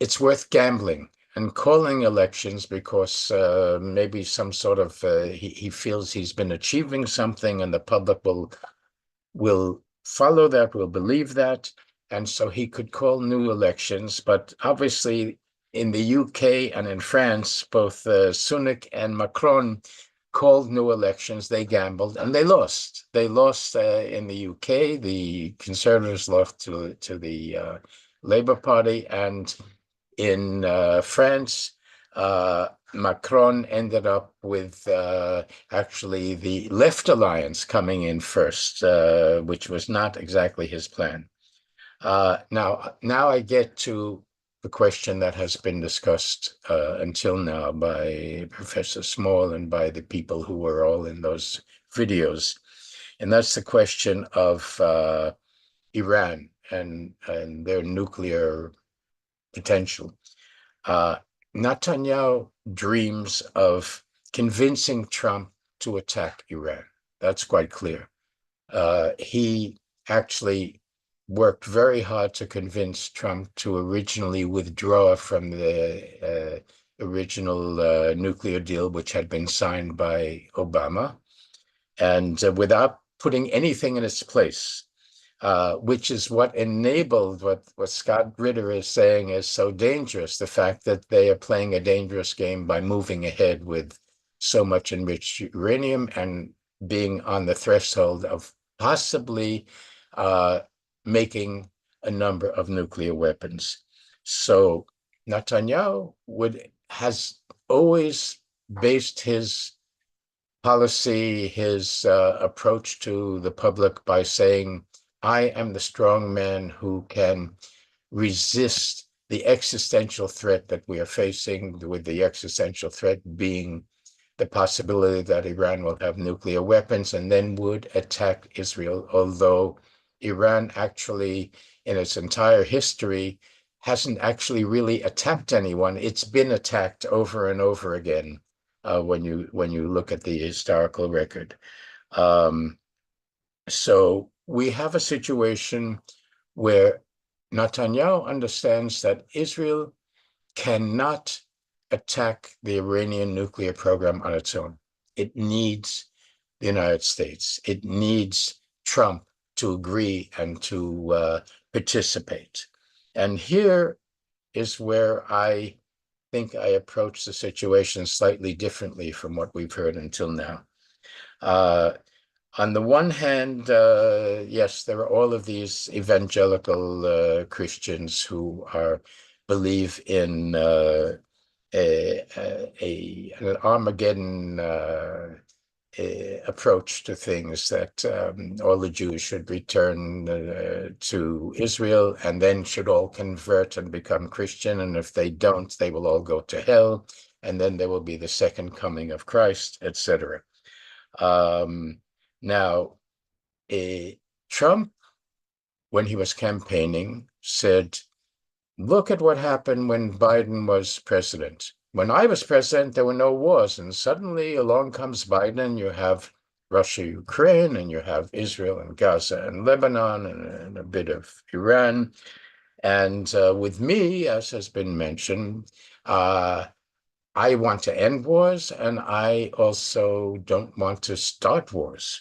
it's worth gambling and calling elections because maybe some sort of, he feels he's been achieving something and the public will follow that, will believe that. And so he could call new elections. But obviously in the UK and in France, both Sunak and Macron called new elections. They gambled and they lost. They lost in the UK. The Conservatives lost to the Labour Party. And in France, Macron ended up with actually the Left Alliance coming in first, which was not exactly his plan. Now I get to the question that has been discussed until now by Professor Small and by the people who were all in those videos, and that's the question of Iran and their nuclear potential. Netanyahu dreams of convincing Trump to attack Iran. That's quite clear. He actually worked very hard to convince Trump to originally withdraw from the original nuclear deal, which had been signed by Obama, and without putting anything in its place, which is what enabled what Scott Ritter is saying is so dangerous, the fact that they are playing a dangerous game by moving ahead with so much enriched uranium and being on the threshold of possibly making a number of nuclear weapons. So Netanyahu has always based his policy, his approach to the public by saying, I am the strong man who can resist the existential threat that we are facing, with the existential threat being the possibility that Iran will have nuclear weapons and then would attack Israel, although Iran actually, in its entire history, hasn't actually really attacked anyone. It's been attacked over and over again when you look at the historical record. So we have a situation where Netanyahu understands that Israel cannot attack the Iranian nuclear program on its own. It needs the United States. It needs Trump to agree and to participate. And here is where I think I approach the situation slightly differently from what we've heard until now. On the one hand, yes, there are all of these evangelical Christians who believe in an Armageddon approach to things, that all the Jews should return to Israel and then should all convert and become Christian. And if they don't, they will all go to hell. And then there will be the second coming of Christ, etc. Now, Trump, when he was campaigning, said, look at what happened when Biden was president. When I was president, there were no wars. And suddenly along comes Biden, and you have Russia, Ukraine, and you have Israel and Gaza and Lebanon and a bit of Iran. And with me, as has been mentioned, I want to end wars, and I also don't want to start wars.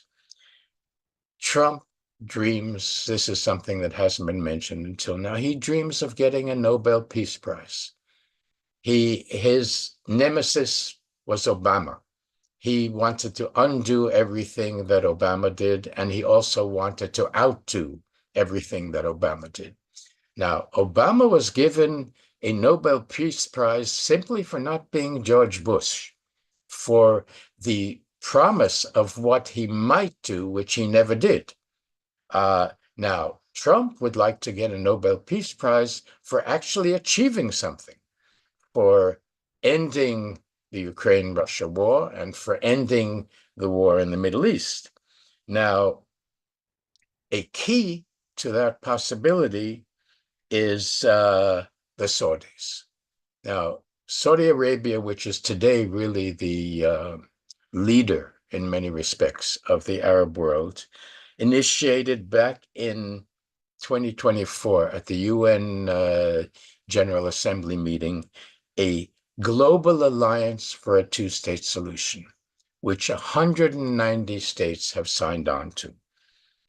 Trump dreams, this is something that hasn't been mentioned until now, he dreams of getting a Nobel Peace Prize. His nemesis was Obama. He wanted to undo everything that Obama did, and he also wanted to outdo everything that Obama did. Now, Obama was given a Nobel Peace Prize simply for not being George Bush, for the promise of what he might do, which he never did. Now, Trump would like to get a Nobel Peace Prize for actually achieving something, for ending the Ukraine-Russia war and for ending the war in the Middle East. Now, a key to that possibility is the Saudis. Now, Saudi Arabia, which is today really the leader in many respects of the Arab world, initiated back in 2024 at the UN General Assembly meeting a global alliance for a two-state solution, which 190 states have signed on to.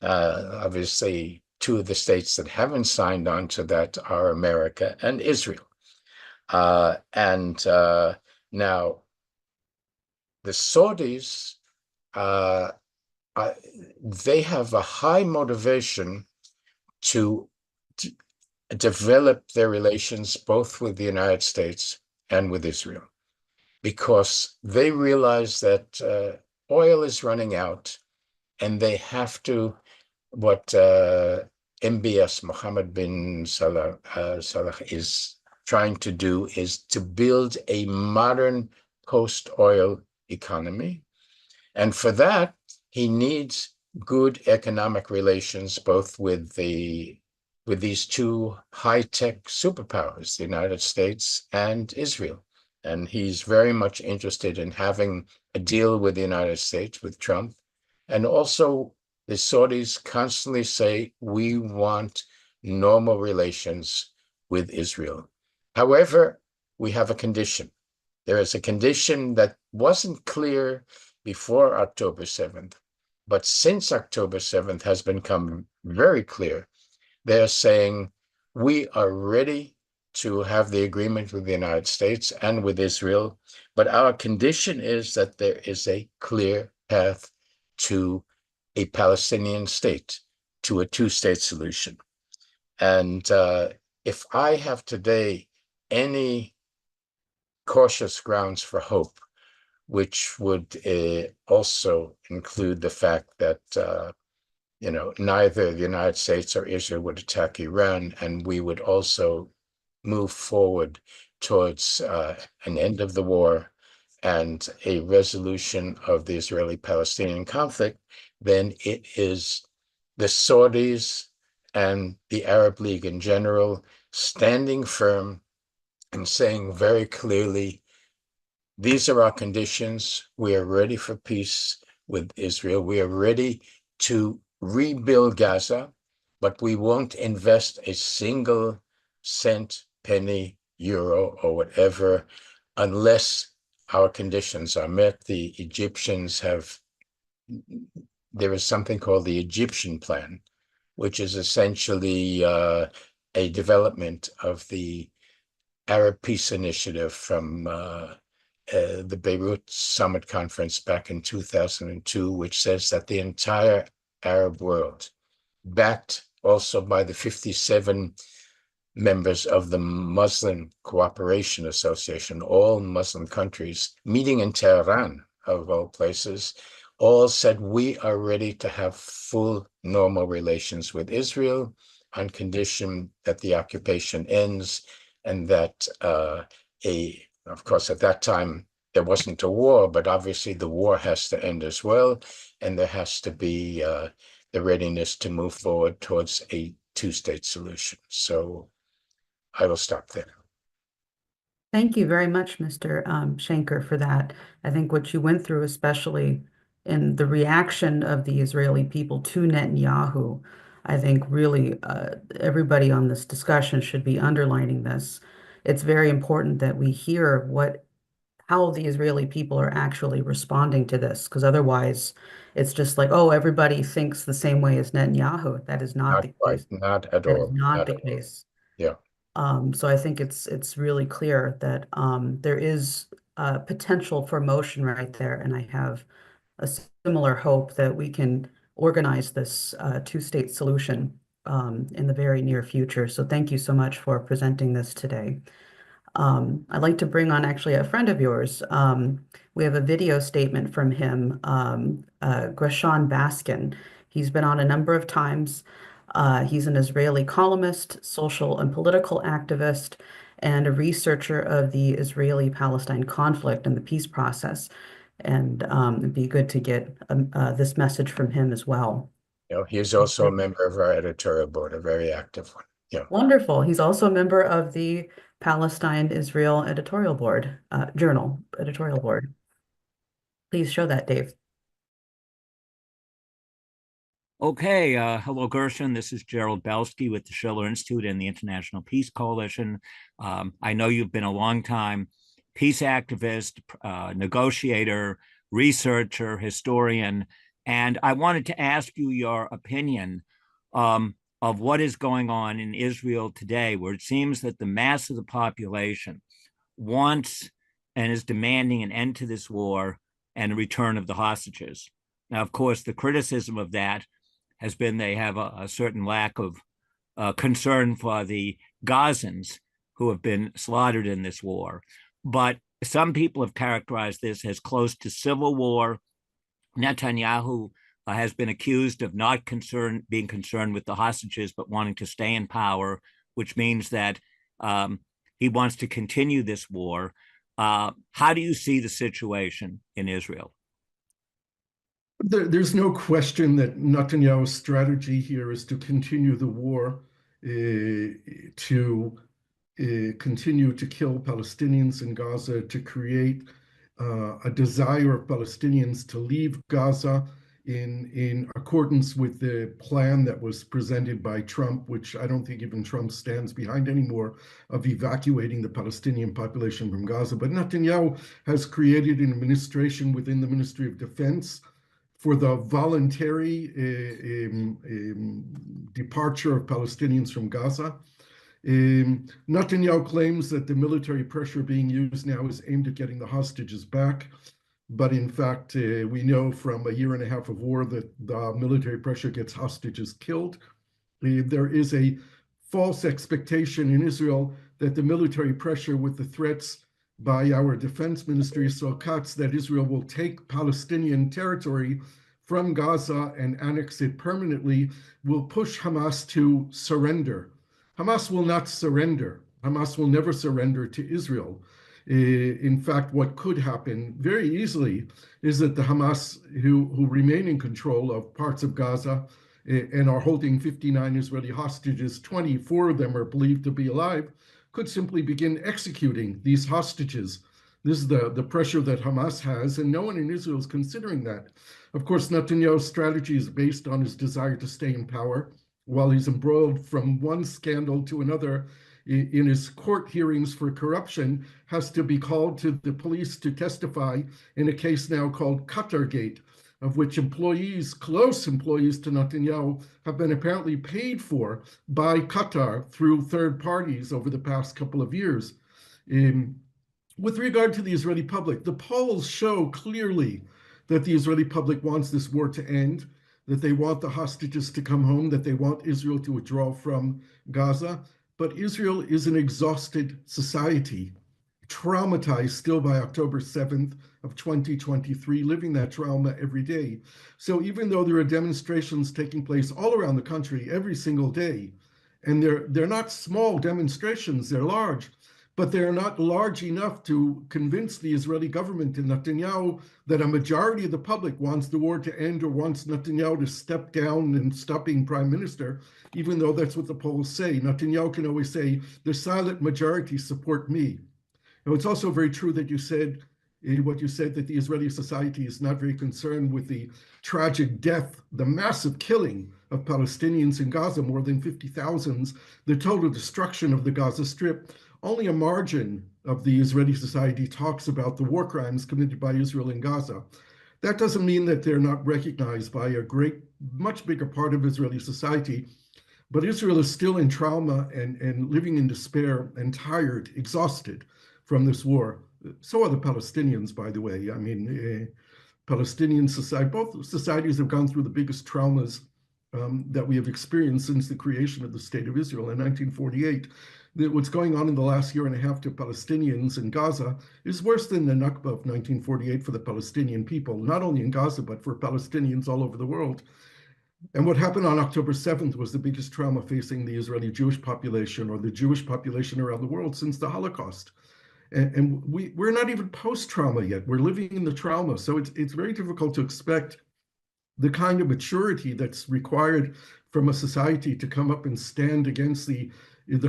Obviously, two of the states that haven't signed on to that are America and Israel. Now, the Saudis, they have a high motivation to develop their relations both with the United States and with Israel. because they realize that oil is running out, and they have to, what MBS, Mohammed bin Salah is trying to do, is to build a modern post-oil economy. And for that, he needs good economic relations, both with these two high-tech superpowers, the United States and Israel. And he's very much interested in having a deal with the United States, with Trump. And also, the Saudis constantly say, we want normal relations with Israel. However, we have a condition. There is a condition that wasn't clear before October 7th, but since October 7th has become very clear. They're saying, we are ready to have the agreement with the United States and with Israel, but our condition is that there is a clear path to a Palestinian state, to a two-state solution. And if I have today any cautious grounds for hope, which would also include the fact that neither the United States or Israel would attack Iran, and we would also move forward towards an end of the war and a resolution of the Israeli-Palestinian conflict, then it is the Saudis and the Arab League in general standing firm and saying very clearly, these are our conditions. We are ready for peace with Israel. We are ready to rebuild Gaza, but we won't invest a single cent, penny, euro, or whatever, unless our conditions are met. The Egyptians there is something called the Egyptian Plan, which is essentially a development of the Arab Peace Initiative from the Beirut Summit Conference back in 2002, which says that the entire Arab world, backed also by the 57 members of the Muslim Cooperation Association, all Muslim countries, meeting in Tehran, of all places, all said, we are ready to have full normal relations with Israel on condition that the occupation ends, and that of course, at that time, there wasn't a war, but obviously the war has to end as well, and there has to be the readiness to move forward towards a two-state solution. So I will stop there. Thank you very much, Mr. Schenker, for that. I think what you went through, especially in the reaction of the Israeli people to Netanyahu, I think really everybody on this discussion should be underlining this. It's very important that we hear how the Israeli people are actually responding to this, because otherwise it's just like, oh, everybody thinks the same way as Netanyahu. That is not the case. Not at That is all. not the case. Yeah. So I think it's really clear that there is potential for motion right there, and I have a similar hope that we can organize this two-state solution in the very near future. So thank you so much for presenting this today. I'd like to bring on actually a friend of yours. We have a video statement from him, Grashan Baskin. He's been on a number of times. He's an Israeli columnist, social and political activist, and a researcher of the Israeli-Palestine conflict and the peace process. And it'd be good to get this message from him as well. He's also a member of our editorial board, a very active one. Yeah. Wonderful. He's also a member of the Palestine-Israel editorial board, journal editorial board. Please show that, Dave. Okay, hello, Gershon. This is Gerald Belsky with the Schiller Institute and the International Peace Coalition. I know you've been a long time peace activist, negotiator, researcher, historian, and I wanted to ask you your opinion of what is going on in Israel today, where it seems that the mass of the population wants and is demanding an end to this war and a return of the hostages. Now, of course, the criticism of that has been they have a certain lack of concern for the Gazans who have been slaughtered in this war. But some people have characterized this as close to civil war. Netanyahu has been accused of not being concerned with the hostages, but wanting to stay in power, which means that he wants to continue this war. How do you see the situation in Israel? There's no question that Netanyahu's strategy here is to continue the war, to continue to kill Palestinians in Gaza, to create a desire of Palestinians to leave Gaza in accordance with the plan that was presented by Trump, which I don't think even Trump stands behind anymore, of evacuating the Palestinian population from Gaza. But Netanyahu has created an administration within the Ministry of Defense for the voluntary departure of Palestinians from Gaza. Netanyahu claims that the military pressure being used now is aimed at getting the hostages back. But in fact, we know from a year and a half of war that the military pressure gets hostages killed. There is a false expectation in Israel that the military pressure with the threats by our defense ministry, Israel Katz, that Israel will take Palestinian territory from Gaza and annex it permanently, will push Hamas to surrender. Hamas will not surrender. Hamas will never surrender to Israel. In fact, what could happen very easily is that the Hamas, who remain in control of parts of Gaza and are holding 59 Israeli hostages, 24 of them are believed to be alive, could simply begin executing these hostages. This is the pressure that Hamas has, and no one in Israel is considering that. Of course, Netanyahu's strategy is based on his desire to stay in power, while he's embroiled from one scandal to another in his court hearings for corruption, has to be called to the police to testify in a case now called Qatargate, of which employees, close employees to Netanyahu, have been apparently paid for by Qatar through third parties over the past couple of years. With regard to the Israeli public, the polls show clearly that the Israeli public wants this war to end, that they want the hostages to come home, that they want Israel to withdraw from Gaza. But Israel is an exhausted society, traumatized still by October 7th of 2023, living that trauma every day. So even though there are demonstrations taking place all around the country every single day, and they're not small demonstrations, they're large, but they're not large enough to convince the Israeli government and Netanyahu that a majority of the public wants the war to end or wants Netanyahu to step down and stop being prime minister, even though that's what the polls say. Netanyahu can always say, the silent majority support me. Now, it's also very true that you said, what you said, that the Israeli society is not very concerned with the tragic death, the massive killing of Palestinians in Gaza, more than 50,000, the total destruction of the Gaza Strip. Only a margin of the Israeli society talks about the war crimes committed by Israel in Gaza. That doesn't mean that they're not recognized by a much bigger part of Israeli society, but Israel is still in trauma and living in despair and tired, exhausted from this war. So are the Palestinians, by the way. I mean, Palestinian society, both societies have gone through the biggest traumas that we have experienced since the creation of the State of Israel in 1948. What's going on in the last year and a half to Palestinians in Gaza is worse than the Nakba of 1948 for the Palestinian people, not only in Gaza, but for Palestinians all over the world. And what happened on October 7th was the biggest trauma facing the Israeli Jewish population or the Jewish population around the world since the Holocaust. And we're not even post-trauma yet. We're living in the trauma. So it's very difficult to expect the kind of maturity that's required from a society to come up and stand against the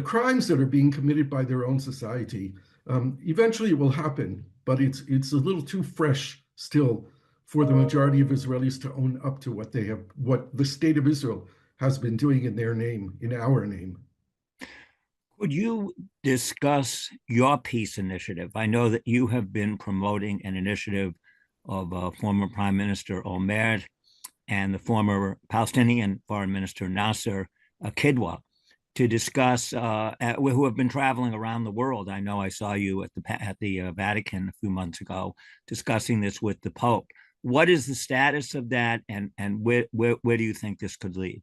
crimes that are being committed by their own society. Eventually it will happen, but it's a little too fresh still for the majority of Israelis to own up to what the State of Israel has been doing in their name, in our name. Could you discuss your peace initiative? I know that you have been promoting an initiative of former Prime Minister Omer and the former Palestinian Foreign Minister Nasser Kidwa to discuss, who have been traveling around the world. I know I saw you at the Vatican a few months ago discussing this with the Pope. What is the status of that, and where do you think this could lead?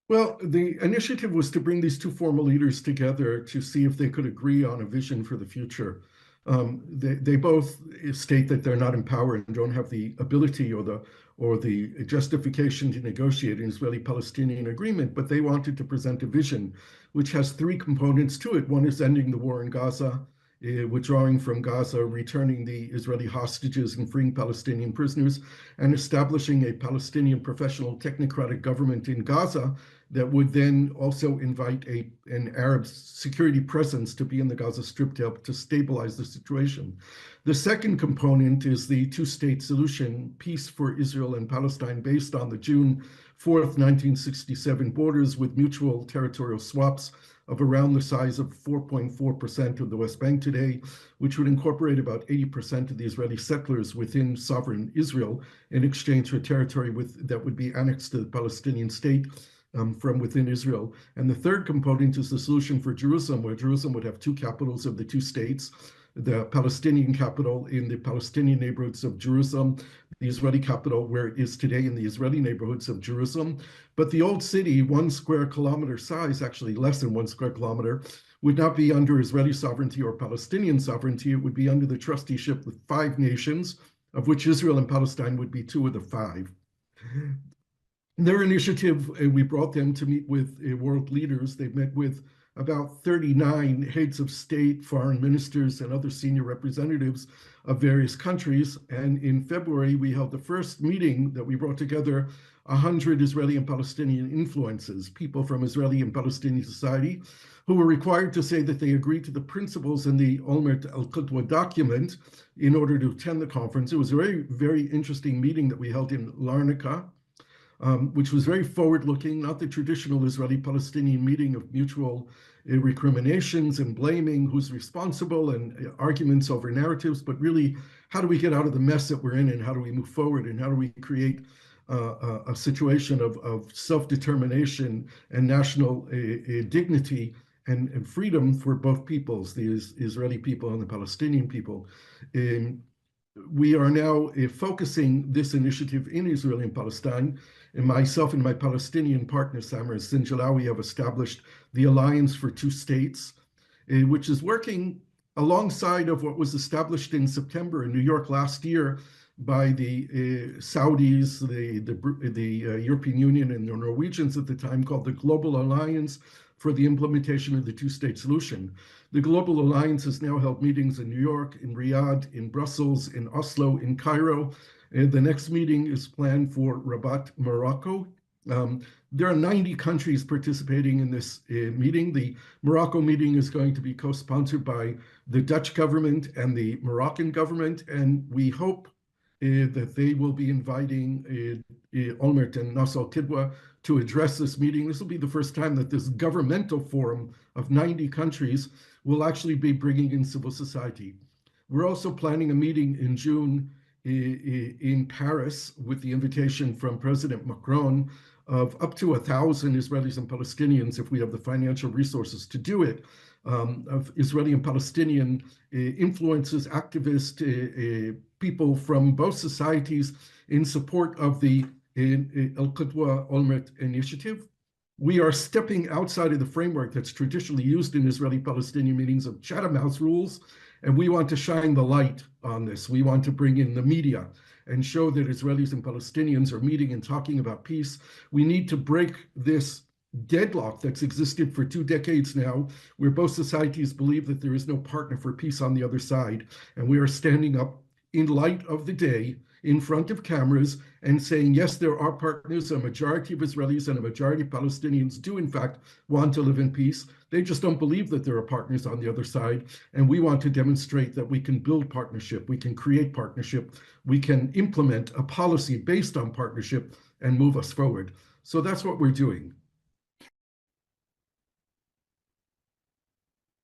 Well, the initiative was to bring these two former leaders together to see if they could agree on a vision for the future They both state that they're not in power and don't have the ability or the justification to negotiate an Israeli-Palestinian agreement, but they wanted to present a vision which has three components to it. One is ending the war in Gaza, withdrawing from Gaza, returning the Israeli hostages and freeing Palestinian prisoners, and establishing a Palestinian professional technocratic government in Gaza that would then also invite an Arab security presence to be in the Gaza Strip to help to stabilize the situation. The second component is the two-state solution, peace for Israel and Palestine, based on the June 4th, 1967 borders with mutual territorial swaps of around the size of 4.4% of the West Bank today, which would incorporate about 80% of the Israeli settlers within sovereign Israel in exchange for territory that would be annexed to the Palestinian state from within Israel. And the third component is the solution for Jerusalem, where Jerusalem would have two capitals of the two states, the Palestinian capital in the Palestinian neighborhoods of Jerusalem, the Israeli capital where it is today in the Israeli neighborhoods of Jerusalem. But the old city, 1 square kilometer size, actually less than 1 square kilometer, would not be under Israeli sovereignty or Palestinian sovereignty. It would be under the trusteeship of 5 nations, of which Israel and Palestine would be 2 of the 5. Their initiative, we brought them to meet with world leaders. They've met with about 39 heads of state, foreign ministers, and other senior representatives of various countries. And in February, we held the first meeting that we brought together 100 Israeli and Palestinian influences, people from Israeli and Palestinian society, who were required to say that they agreed to the principles in the Olmert Al-Qudwa document in order to attend the conference. It was a very, very interesting meeting that we held in Larnaca, which was very forward-looking, not the traditional Israeli-Palestinian meeting of mutual recriminations and blaming who's responsible and arguments over narratives, but really, how do we get out of the mess that we're in and how do we move forward and how do we create a situation of self-determination and national dignity and freedom for both peoples, the Israeli people and the Palestinian people. We are now focusing this initiative in Israel and Palestine. And myself and my Palestinian partner, Samer Sinjalawi, have established the Alliance for Two States, which is working alongside of what was established in September in New York last year by the Saudis, the European Union, and the Norwegians at the time, called the Global Alliance for the Implementation of the Two-State Solution. The Global Alliance has now held meetings in New York, in Riyadh, in Brussels, in Oslo, in Cairo. The next meeting is planned for Rabat, Morocco. There are 90 countries participating in this meeting. The Morocco meeting is going to be co-sponsored by the Dutch government and the Moroccan government, and we hope that they will be inviting Olmert and Nasser al-Qudwa to address this meeting. This will be the first time that this governmental forum of 90 countries will actually be bringing in civil society. We're also planning a meeting in June in Paris with the invitation from President Macron of up to 1,000 Israelis and Palestinians, if we have the financial resources to do it, of Israeli and Palestinian influencers, activists, people from both societies in support of the Al-Qudwa Olmert initiative. We are stepping outside of the framework that's traditionally used in Israeli-Palestinian meetings of Chatham House rules, and we want to shine the light on this. We want to bring in the media and show that Israelis and Palestinians are meeting and talking about peace. We need to break this deadlock that's existed for 2 decades now, where both societies believe that there is no partner for peace on the other side. And we are standing up in light of the day in front of cameras and saying, yes, there are partners. A majority of Israelis and a majority of Palestinians do, in fact, want to live in peace. They just don't believe that there are partners on the other side. And we want to demonstrate that we can build partnership, we can create partnership, we can implement a policy based on partnership and move us forward. So that's what we're doing.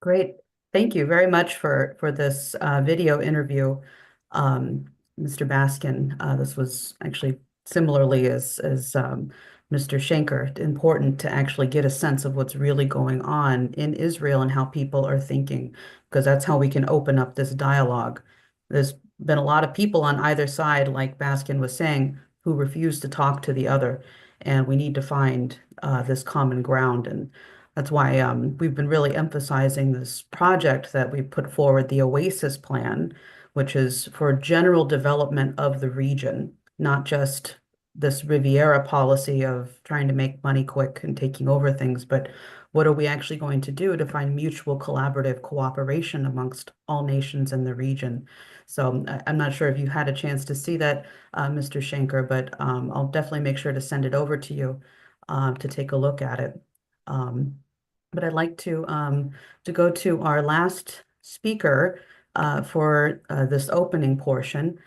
Great. Thank you very much for this video interview, Mr. Baskin. This was actually similarly as Mr. Schenker, important to actually get a sense of what's really going on in Israel and how people are thinking, because that's how we can open up this dialogue. There's been a lot of people on either side, like Baskin was saying, who refuse to talk to the other, and we need to find this common ground. And That's why we've been really emphasizing this project that we put forward, the Oasis Plan, which is for general development of the region, not just this Riviera policy of trying to make money quick and taking over things, but what are we actually going to do to find mutual collaborative cooperation amongst all nations in the region? So I'm not sure if you had a chance to see that, Mr. Schenker, but I'll definitely make sure to send it over to you to take a look at it. But I'd like to go to our last speaker for this opening portion,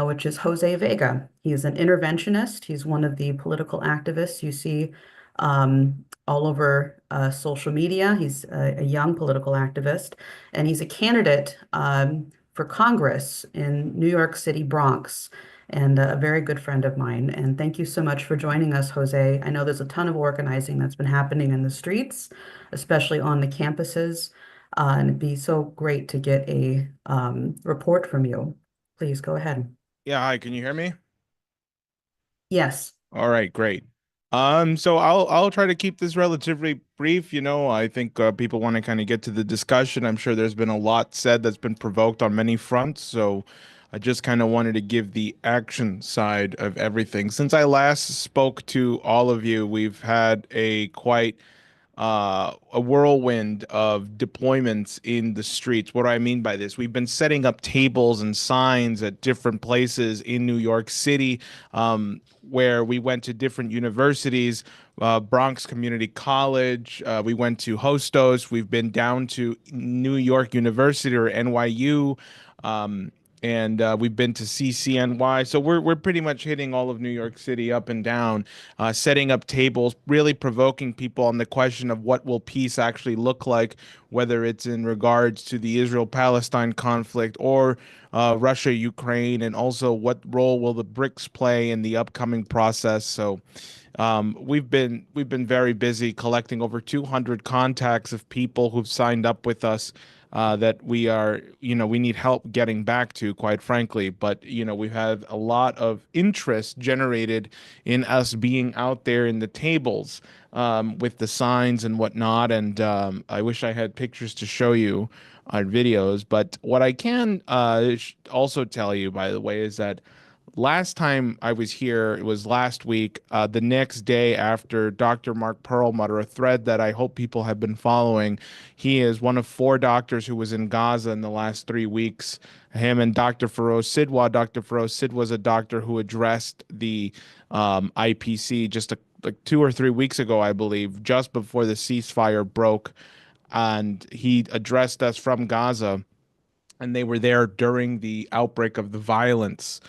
which is Jose Vega. He is an interventionist. He's one of the political activists you see all over social media. He's a young political activist, and he's a candidate for Congress in New York City, Bronx, and a very good friend of mine. And thank you so much for joining us, Jose. I know there's a ton of organizing that's been happening in the streets, especially on the campuses, and it'd be so great to get a report from you. Please go ahead. Yeah, hi, can you hear me? Yes. All right, great. So I'll try to keep this relatively brief. I think people want to kind of get to the discussion. I'm sure there's been a lot said that's been provoked on many fronts, so I just kind of wanted to give the action side of everything. Since I last spoke to all of you, we've had a whirlwind of deployments in the streets. What do I mean by this? We've been setting up tables and signs at different places in New York City, where we went to different universities, Bronx Community College, we went to Hostos, we've been down to New York University or NYU, and we've been to CCNY. So we're pretty much hitting all of New York City up and down, setting up tables, really provoking people on the question of what will peace actually look like, whether it's in regards to the Israel-Palestine conflict or Russia-Ukraine, and also what role will the BRICS play in the upcoming process. So we've been very busy collecting over 200 contacts of people who've signed up with us that we need help getting back to, quite frankly. But, we've had a lot of interest generated in us being out there in the tables with the signs and whatnot. And I wish I had pictures to show you on videos. But what I can also tell you, by the way, is that last time I was here, it was last week, the next day after Dr. Mark Perlmutter, a thread that I hope people have been following. He is one of 4 doctors who was in Gaza in the last 3 weeks. Him and Dr. Feroz Sidwa. Dr. Feroz Sidwa was a doctor who addressed the IPC just like 2 or 3 weeks ago, I believe, just before the ceasefire broke. And he addressed us from Gaza, and they were there during the outbreak of the violence.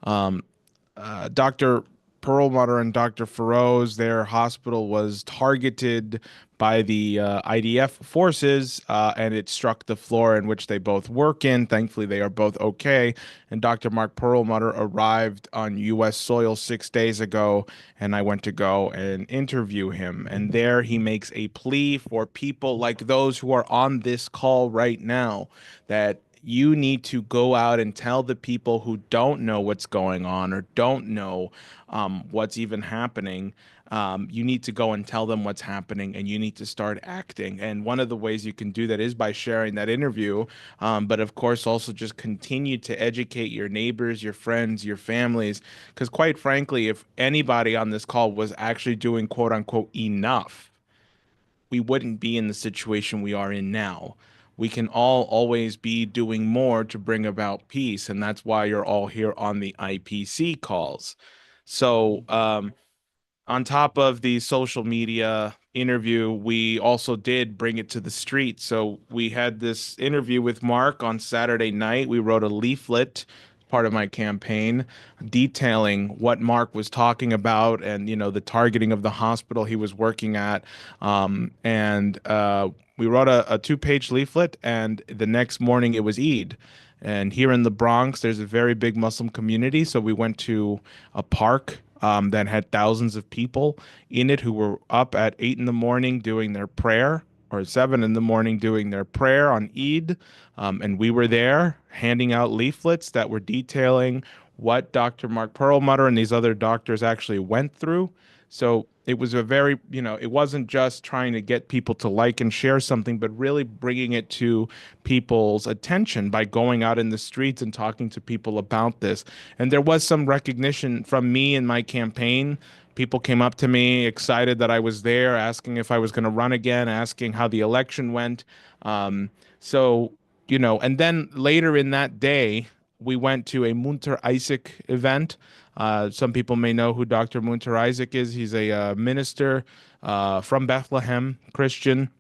Dr. Perlmutter and Dr. Feroz, their hospital was targeted by the IDF forces, and it struck the floor in which they both work in. Thankfully, they are both okay. And Dr. Mark Perlmutter arrived on U.S. soil 6 days ago, and I went to go and interview him. And there he makes a plea for people like those who are on this call right now, that you need to go out and tell the people who don't know what's going on or don't know what's even happening. You need to go and tell them what's happening, and you need to start acting. And one of the ways you can do that is by sharing that interview. But of course, also just continue to educate your neighbors, your friends, your families. Because quite frankly, if anybody on this call was actually doing quote unquote enough, we wouldn't be in the situation we are in now. We can all always be doing more to bring about peace, and that's why you're all here on the IPC calls. So on top of the social media interview, we also did bring it to the street. So we had this interview with Mark on Saturday night. We wrote a leaflet, part of my campaign, detailing what Mark was talking about and, the targeting of the hospital he was working at. We wrote a 2-page leaflet, and the next morning it was Eid. And here in the Bronx, there's a very big Muslim community. So we went to a park that had thousands of people in it who were up at 8 in the morning doing their prayer, or 7 in the morning doing their prayer on Eid. And we were there handing out leaflets that were detailing what Dr. Mark Perlmutter and these other doctors actually went through. So it was a very, it wasn't just trying to get people to like and share something, but really bringing it to people's attention by going out in the streets and talking to people about this. And there was some recognition from me in my campaign. People came up to me excited that I was there, asking if I was going to run again, asking how the election went. So, and then later in that day, we went to a Munter Isaac event. Some people may know who Dr. Munter Isaac is. He's a minister from Bethlehem, Christian,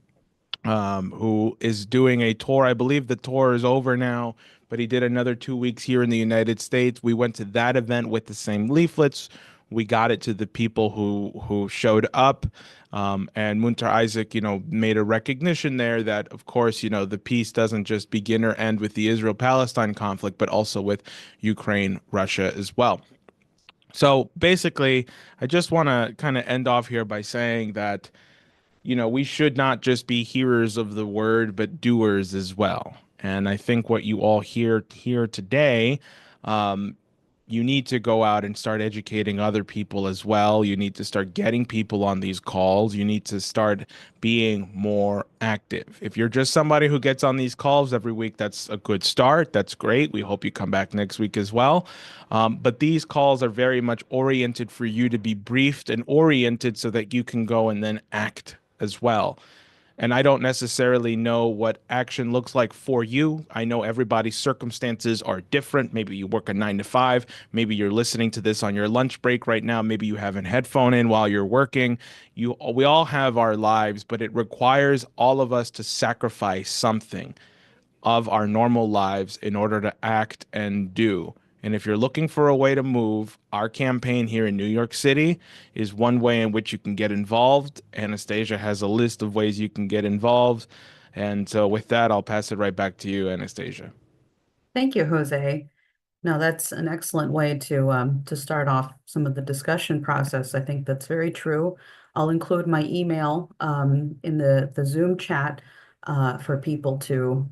who is doing a tour. I believe the tour is over now, but he did another 2 weeks here in the United States. We went to that event with the same leaflets. We got it to the people who showed up. And Munter Isaac, made a recognition there that, of course, the peace doesn't just begin or end with the Israel-Palestine conflict, but also with Ukraine, Russia as well. So basically, I just want to kind of end off here by saying that, we should not just be hearers of the word, but doers as well. And I think what you all hear here today, you need to go out and start educating other people as well. You need to start getting people on these calls. You need to start being more active. If you're just somebody who gets on these calls every week, that's a good start. That's great. We hope you come back next week as well. But these calls are very much oriented for you to be briefed and oriented so that you can go and then act as well. And I don't necessarily know what action looks like for you. I know everybody's circumstances are different. Maybe you work a 9 to 5. Maybe you're listening to this on your lunch break right now. Maybe you have a headphone in while you're working. We all have our lives, but it requires all of us to sacrifice something of our normal lives in order to act and do. And if you're looking for a way to move, our campaign here in New York City is one way in which you can get involved. Anastasia has a list of ways you can get involved. And so with that, I'll pass it right back to you, Anastasia. Thank you, Jose. No, that's an excellent way to start off some of the discussion process. I think that's very true. I'll include my email in the Zoom chat for people to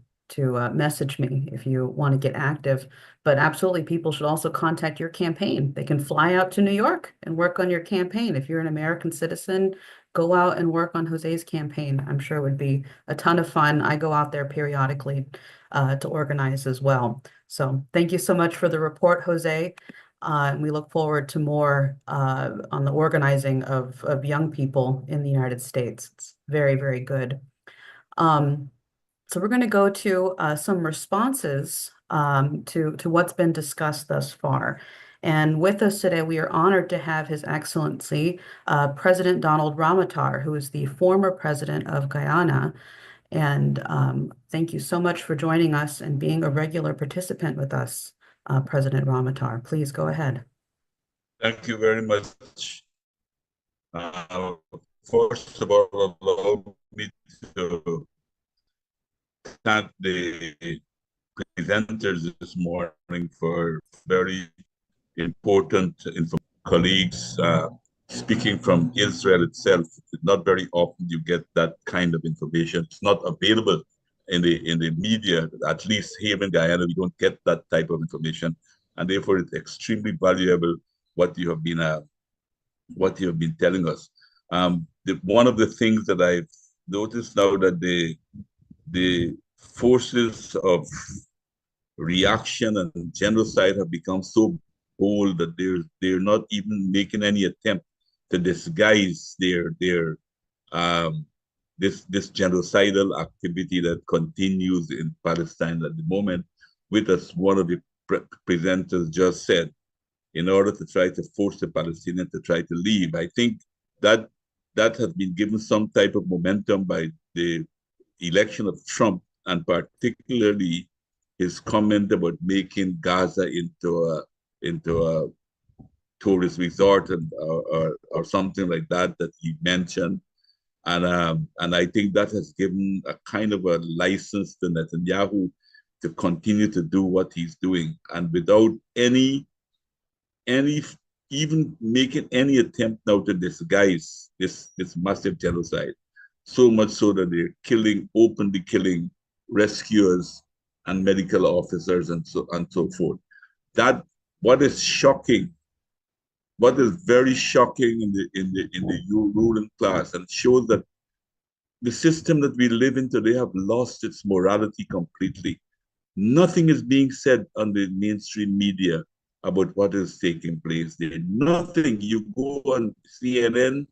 message me if you want to get active. But absolutely, people should also contact your campaign. They can fly out to New York and work on your campaign. If you're an American citizen, go out and work on Jose's campaign. I'm sure it would be a ton of fun. I go out there periodically to organize as well. So thank you so much for the report, Jose. And we look forward to more on the organizing of young people in the United States. It's very, very good. So we're going to go to some responses to what's been discussed thus far. And with us today, we are honored to have His Excellency President Donald Ramotar, who is the former president of Guyana. And thank you so much for joining us and being a regular participant with us, President Ramotar. Please go ahead. Thank you very much. First of all, allow me to thank the presenters this morning for very important colleagues speaking from Israel itself. Not very often you get that kind of information. It's not available in the media. At least here in Guyana, we don't get that type of information, and therefore it's extremely valuable what you have been telling us. One of the things that I've noticed now that the forces of reaction and genocide have become so bold that they're not even making any attempt to disguise this genocidal activity that continues in Palestine at the moment, with, as one of the presenters just said, in order to try to force the Palestinians to try to leave. I think that has been given some type of momentum by the election of Trump, and particularly his comment about making Gaza into a tourist resort or something like that he mentioned, and I think that has given a kind of a license to Netanyahu to continue to do what he's doing, and without any even making any attempt now to disguise this massive genocide, so much so that they're openly killing rescuers and medical officers and so forth. That what is shocking what is very shocking in the ruling class, and shows that the system that we live in today have lost its morality completely. Nothing is being said on the mainstream media about what is taking place there. Nothing. You go on CNN,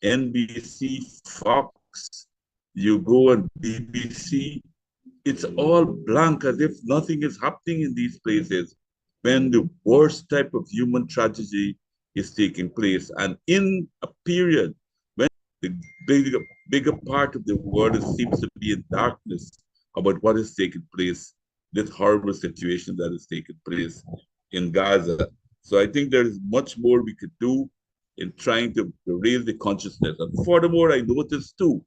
NBC, Fox, you go on BBC, it's all blank, as if nothing is happening in these places when the worst type of human tragedy is taking place. And in a period when the bigger part of the world seems to be in darkness about what is taking place, this horrible situation that is taking place in Gaza. So I think there is much more we could do in trying to raise the consciousness. And furthermore, I noticed too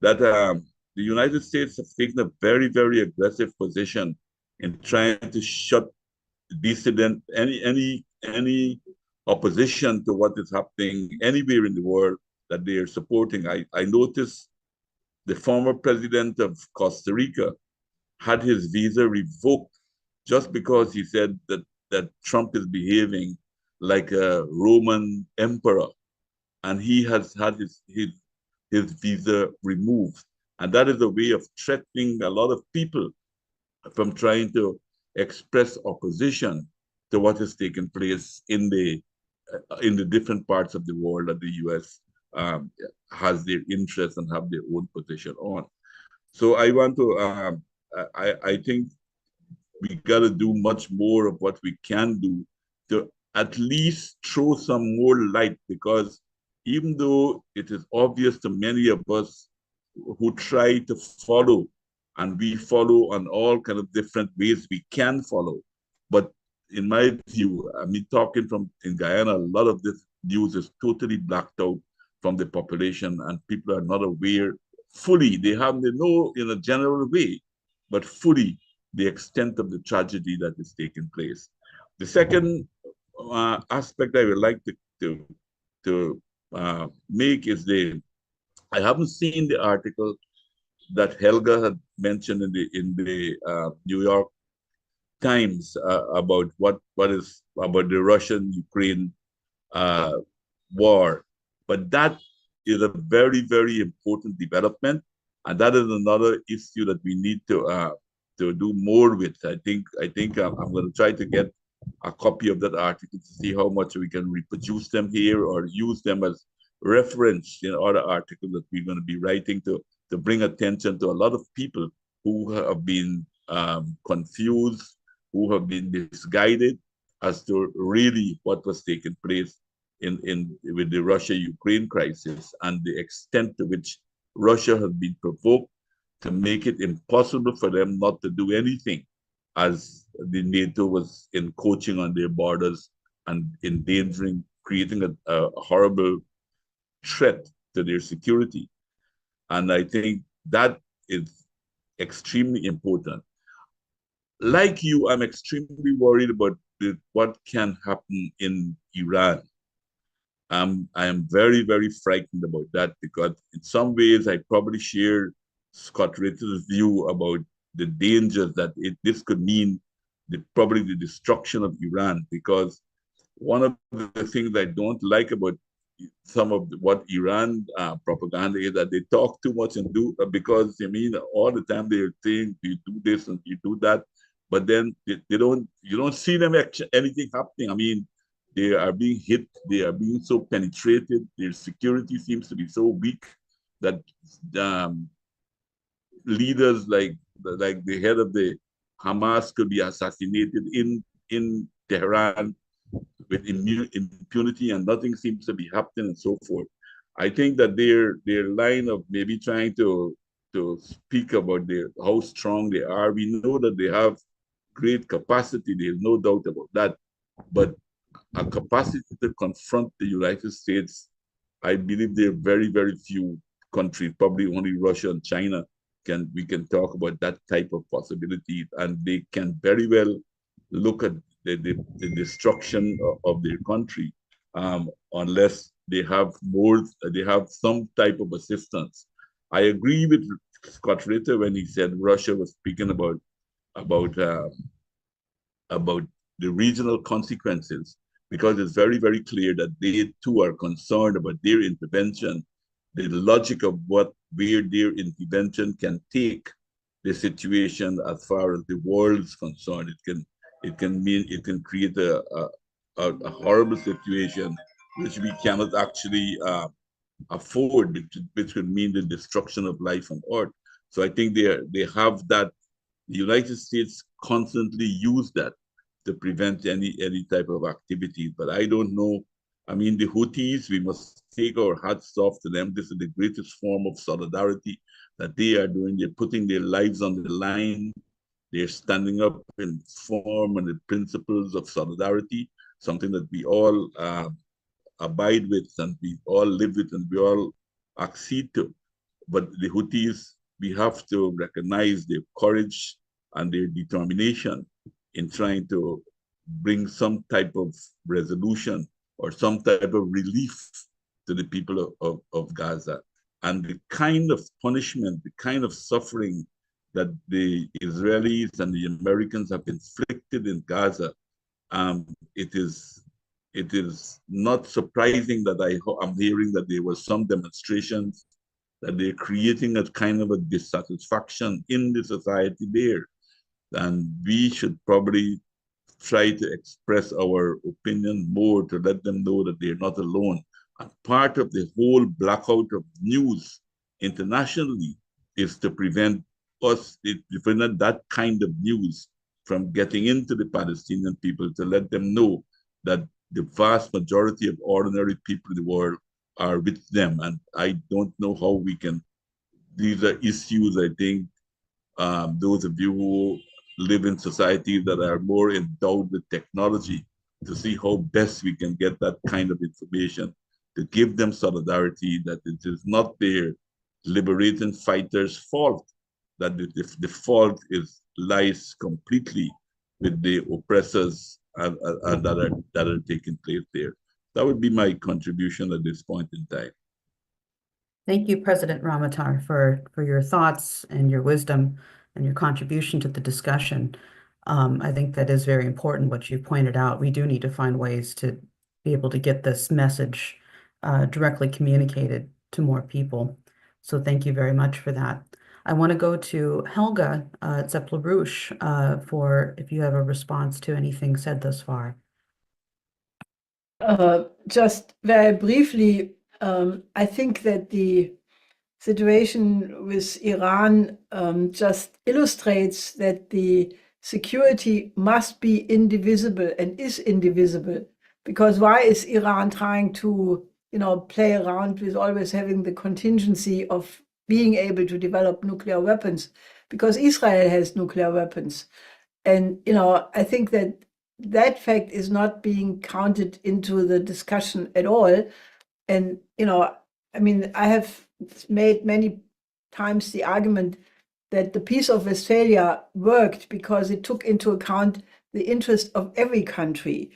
that the United States has taken a very, very aggressive position in trying to shut dissident, any opposition to what is happening anywhere in the world that they are supporting. I noticed the former president of Costa Rica had his visa revoked just because he said that Trump is behaving like a Roman emperor, and he has had his visa removed. And that is a way of threatening a lot of people from trying to express opposition to what is taking place in the different parts of the world that the U.S. Has their interests and have their own position on. So I want to, I think we got to do much more of what we can do to at least throw some more light, because even though it is obvious to many of us who try to follow, and we follow on all kind of different ways we can follow, but in my view, I mean, talking from in Guyana, a lot of this news is totally blacked out from the population, and people are not aware fully. They know in a general way, but fully the extent of the tragedy that is taking place. The second aspect I would like to make is I haven't seen the article that Helga had mentioned in the New York Times about what is about the Russian-Ukraine war, but that is a very, very important development, and that is another issue that we need to do more with. I think I'm going to try to get a copy of that article to see how much we can reproduce them here or use them as reference in other articles that we're going to be writing to bring attention to a lot of people who have been confused, who have been misguided as to really what was taking place with the Russia-Ukraine crisis, and the extent to which Russia has been provoked to make it impossible for them not to do anything, as the NATO was encroaching on their borders and endangering, creating a horrible threat to their security. And I think that is extremely important. Like you, I'm extremely worried about what can happen in Iran. I am very, very frightened about that, because in some ways I probably share Scott Ritter's view about the dangers that this could mean, probably the destruction of Iran, because one of the things I don't like about some of what Iran propaganda is that they talk too much and do, because I mean all the time they're saying you do this and you do that, but then you don't see them anything happening. I mean, they are being hit, they are being so penetrated, their security seems to be so weak that leaders like the head of the Hamas could be assassinated in Tehran with impunity, and nothing seems to be happening and so forth. I think that their line of maybe trying to speak about how strong they are, we know that they have great capacity, there's no doubt about that, but a capacity to confront the United States, I believe there are very, very few countries, probably only Russia and China, we can talk about that type of possibility, and they can very well look at the destruction of their country unless they have some type of assistance. I agree with Scott Ritter when he said Russia was speaking about the regional consequences. because it's very, very clear that they too are concerned about their intervention, the logic of where their intervention can take the situation as far as the world is concerned. It can create a horrible situation which we cannot actually afford, which could mean the destruction of life on earth. So I think they have that. The United States constantly use that to prevent any type of activity. But I don't know. I mean, the Houthis, we must take our hats off to them. This is the greatest form of solidarity that they are doing. They're putting their lives on the line. They're standing up in form and the principles of solidarity, something that we all abide with and we all live with and we all accede to. But the Houthis, we have to recognize their courage and their determination in trying to bring some type of resolution or some type of relief to the people of Gaza. And the kind of punishment, the kind of suffering that the Israelis and the Americans have inflicted in Gaza, it is not surprising that I'm hearing that there were some demonstrations that they're creating a kind of a dissatisfaction in the society there. And we should probably try to express our opinion more to let them know that they're not alone. And part of the whole blackout of news internationally is to prevent that kind of news from getting into the Palestinian people, to let them know that the vast majority of ordinary people in the world are with them. And I don't know how we can, these are issues, I think, those of you who live in societies that are more endowed with technology, to see how best we can get that kind of information, to give them solidarity, that it is not their liberating fighters' fault, that the fault lies completely with the oppressors that are taking place there. That would be my contribution at this point in time. Thank you, President Ramatar, for your thoughts and your wisdom and your contribution to the discussion. I think that is very important what you pointed out. We do need to find ways to be able to get this message directly communicated to more people. So thank you very much for that. I want to go to Helga Zeppler-Bruch for if you have a response to anything said thus far. Just very briefly, I think that the situation with Iran just illustrates that the security must be indivisible and is indivisible. Because why is Iran trying to, play around with always having the contingency of being able to develop nuclear weapons? Because Israel has nuclear weapons. And, I think that fact is not being counted into the discussion at all. And, I have made many times the argument that the Peace of Westphalia worked because it took into account the interest of every country.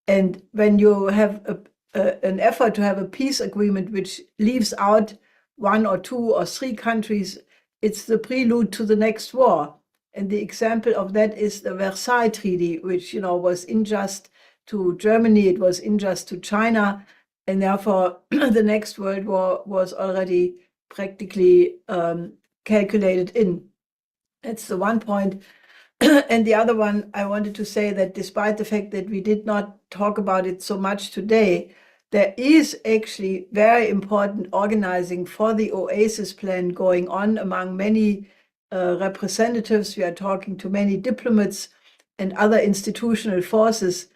And when you have an effort to have a peace agreement which leaves out one or two or three countries, it's the prelude to the next war. And the example of that is the Versailles Treaty, which was unjust to Germany, it was unjust to China, and therefore the next World War was already practically calculated in. That's the one point. And the other one, I wanted to say that despite the fact that we did not talk about it so much today, there is actually very important organizing for the Oasis plan going on among many representatives. We are talking to many diplomats and other institutional forces.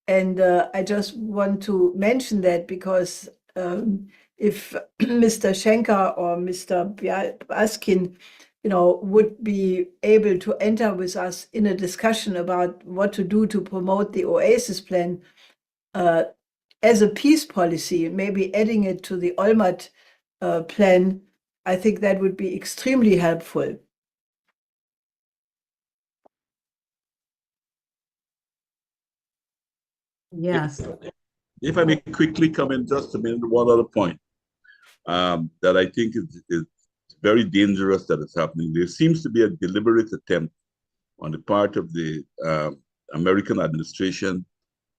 And I just want to mention that because if Mr. Schenker or Mr. Baskin, would be able to enter with us in a discussion about what to do to promote the Oasis plan as a peace policy, maybe adding it to the Olmert plan, I think that would be extremely helpful. Yes. If I may quickly come in just a minute, one other point that I think is very dangerous that is happening. There seems to be a deliberate attempt on the part of the American administration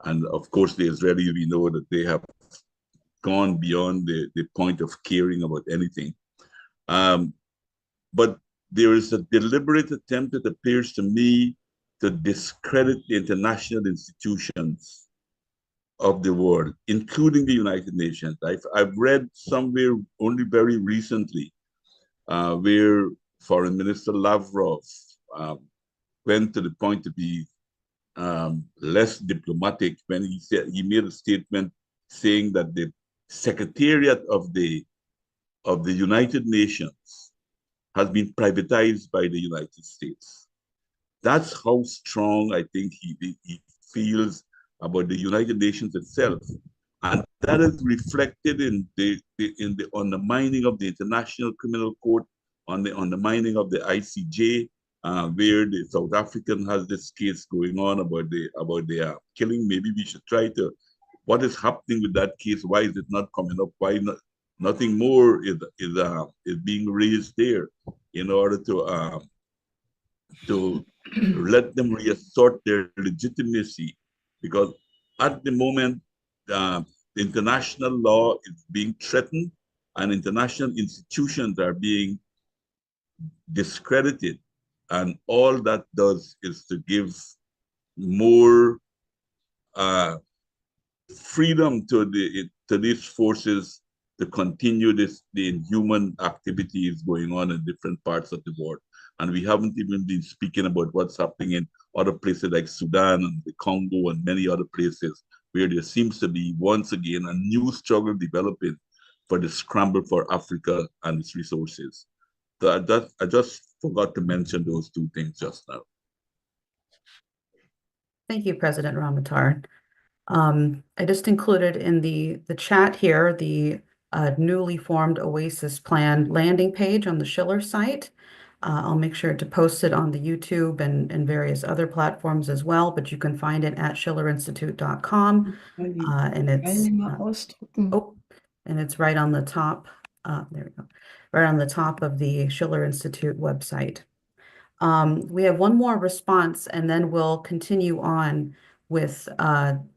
And of course, the Israelis, we know that they have gone beyond the point of caring about anything. But there is a deliberate attempt, it appears to me, to discredit the international institutions of the world, including the United Nations. I've read somewhere only very recently where Foreign Minister Lavrov went to the point to be less diplomatic when he made a statement saying that the Secretariat of the United Nations has been privatized by the United States. That's how strong I think he feels about the United Nations itself. And that is reflected in the undermining of the International Criminal Court, on the undermining of the ICJ, where the South African has this case going on about the killing. Maybe we should try to, what is happening with that case? Why is it not coming up? Why not? Nothing more is being raised there in order to let them reassert their legitimacy, because at the moment the international law is being threatened and international institutions are being discredited, and all that does is to give more freedom to these forces to continue the inhuman activities going on in different parts of the world. And we haven't even been speaking about what's happening in other places like Sudan and the Congo and many other places where there seems to be, once again, a new struggle developing for the scramble for Africa and its resources. So I just forgot to mention those two things just now. Thank you, President Ramatar. I just included in the chat here the newly formed Oasis Plan landing page on the Schiller site. I'll make sure to post it on the YouTube and various other platforms as well, but you can find it at schillerinstitute.com. And it's right on the top. There we go. Right on the top of the Schiller Institute website. We have one more response, and then we'll continue on with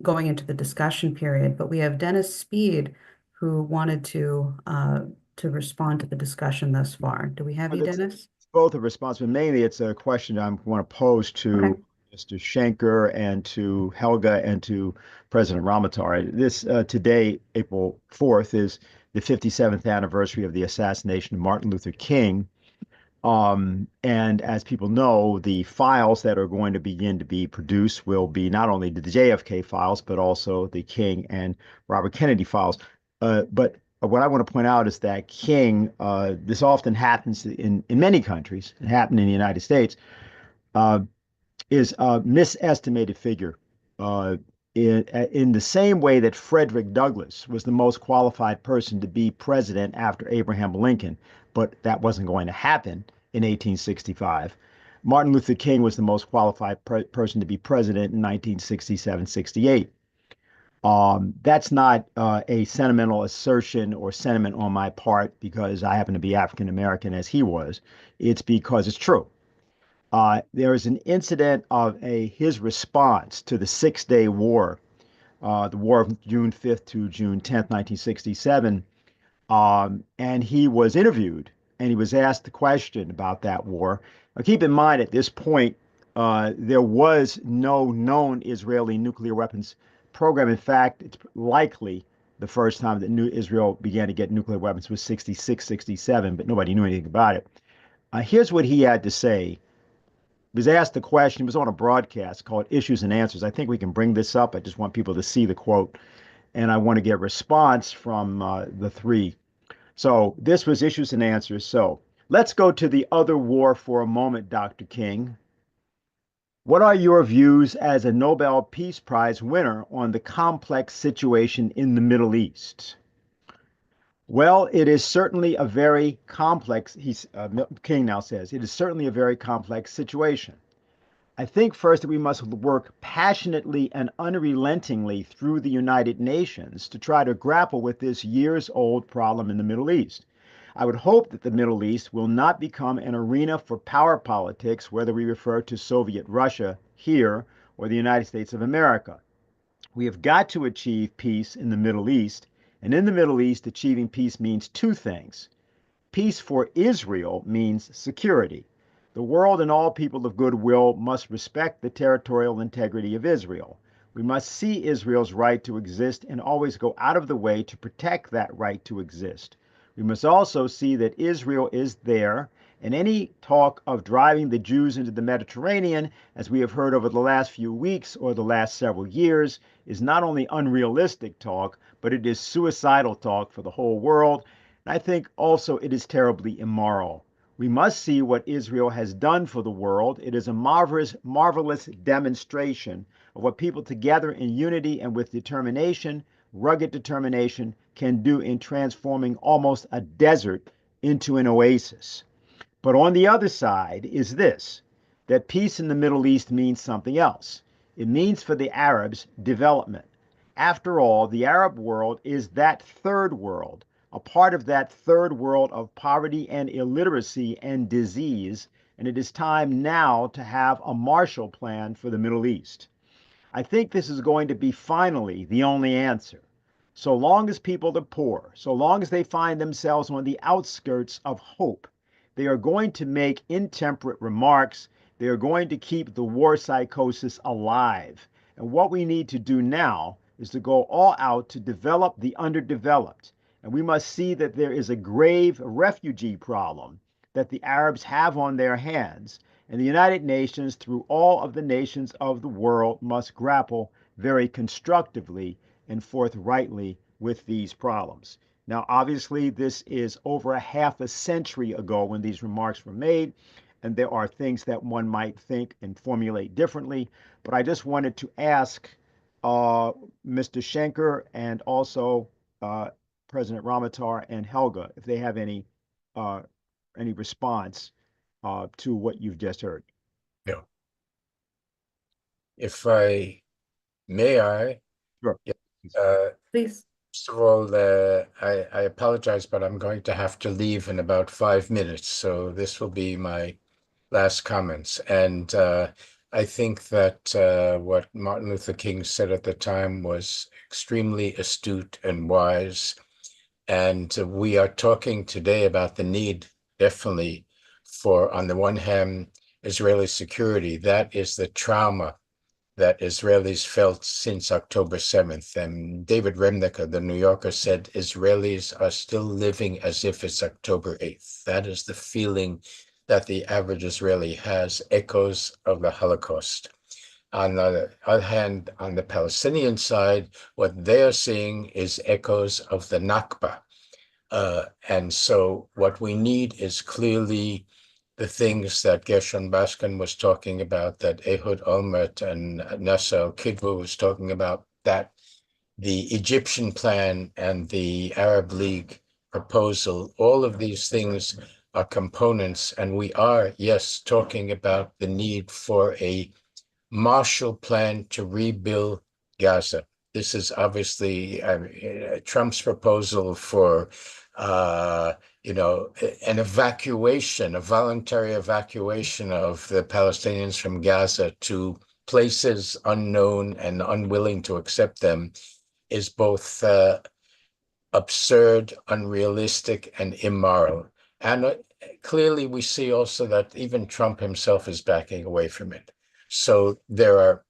going into the discussion period. But we have Dennis Speed, who wanted to respond to the discussion thus far. Do we have you, Dennis? Both a response, but mainly it's a question I want to pose to Mr. Schenker and to Helga and to President Ramatar. This today, April 4th, is the 57th anniversary of the assassination of Martin Luther King. And as people know, the files that are going to begin to be produced will be not only the JFK files, but also the King and Robert Kennedy files. But what I want to point out is that King, this often happens in many countries, it happened in the United States, is a misestimated figure. In the same way that Frederick Douglass was the most qualified person to be president after Abraham Lincoln, but that wasn't going to happen in 1865. Martin Luther King was the most qualified person to be president in 1967-68. That's not a sentimental assertion or sentiment on my part because I happen to be African American as he was. It's because it's true. There is an incident of his response to the Six-Day War, the war of June 5th to June 10th, 1967. And he was interviewed and he was asked the question about that war. Now, keep in mind at this point, there was no known Israeli nuclear weapons program. In fact, it's likely the first time that Israel began to get nuclear weapons was 66, 67, but nobody knew anything about it. Here's what he had to say. He was asked the question, he was on a broadcast called Issues and Answers. I think we can bring this up. I just want people to see the quote, and I want to get a response from the three. So this was Issues and Answers. So let's go to the other war for a moment, Dr. King. What are your views as a Nobel Peace Prize winner on the complex situation in the Middle East? Well, it is certainly a very complex, King now says, it is certainly a very complex situation. I think first that we must work passionately and unrelentingly through the United Nations to try to grapple with this years-old problem in the Middle East. I would hope that the Middle East will not become an arena for power politics, whether we refer to Soviet Russia here or the United States of America. We have got to achieve peace in the Middle East. And in the Middle East, achieving peace means two things. Peace for Israel means security. The world and all people of goodwill must respect the territorial integrity of Israel. We must see Israel's right to exist and always go out of the way to protect that right to exist. We must also see that Israel is there, and any talk of driving the Jews into the Mediterranean, as we have heard over the last few weeks or the last several years, is not only unrealistic talk, but it is suicidal talk for the whole world. And I think also it is terribly immoral. We must see what Israel has done for the world. It is a marvelous demonstration of what people together in unity and with determination, rugged determination, can do in transforming almost a desert into an oasis. But on the other side is this, that peace in the Middle East means something else. It means for the Arabs development. After all, the Arab world is that third world, a part of that third world of poverty and illiteracy and disease, and it is time now to have a Marshall Plan for the Middle East. I think this is going to be finally the only answer. So long as people are poor, so long as they find themselves on the outskirts of hope, they are going to make intemperate remarks. They are going to keep the war psychosis alive. And what we need to do now is to go all out to develop the underdeveloped. And we must see that there is a grave refugee problem that the Arabs have on their hands. And the United Nations, through all of the nations of the world, must grapple very constructively and forthrightly with these problems. Now, obviously, this is over a half a century ago when these remarks were made, and there are things that one might think and formulate differently. But I just wanted to ask Mr. Schenker and also President Ramatar and Helga if they have any response to what you've just heard. No. If I may, Sure. Please. First of all, I apologize, but I'm going to have to leave in about 5 minutes. So this will be my last comments. And I think that what Martin Luther King said at the time was extremely astute and wise. And we are talking today about the need, definitely, for, on the one hand, Israeli security. That is the trauma that Israelis felt since October 7th. And David Remnick of the New Yorker said, Israelis are still living as if it's October 8th. That is the feeling that the average Israeli has, echoes of the Holocaust. On the other hand, on the Palestinian side, what they are seeing is echoes of the Nakba. And so what we need is clearly the things that Gershon Baskin was talking about, that Ehud Olmert and Nasser Kidwa was talking about, that the Egyptian plan and the Arab League proposal, all of these things are components. And we are, yes, talking about the need for a Marshall Plan to rebuild Gaza. This is obviously Trump's proposal for an evacuation, a voluntary evacuation of the Palestinians from Gaza to places unknown and unwilling to accept them is both absurd, unrealistic, and immoral. And clearly we see also that even Trump himself is backing away from it. So there are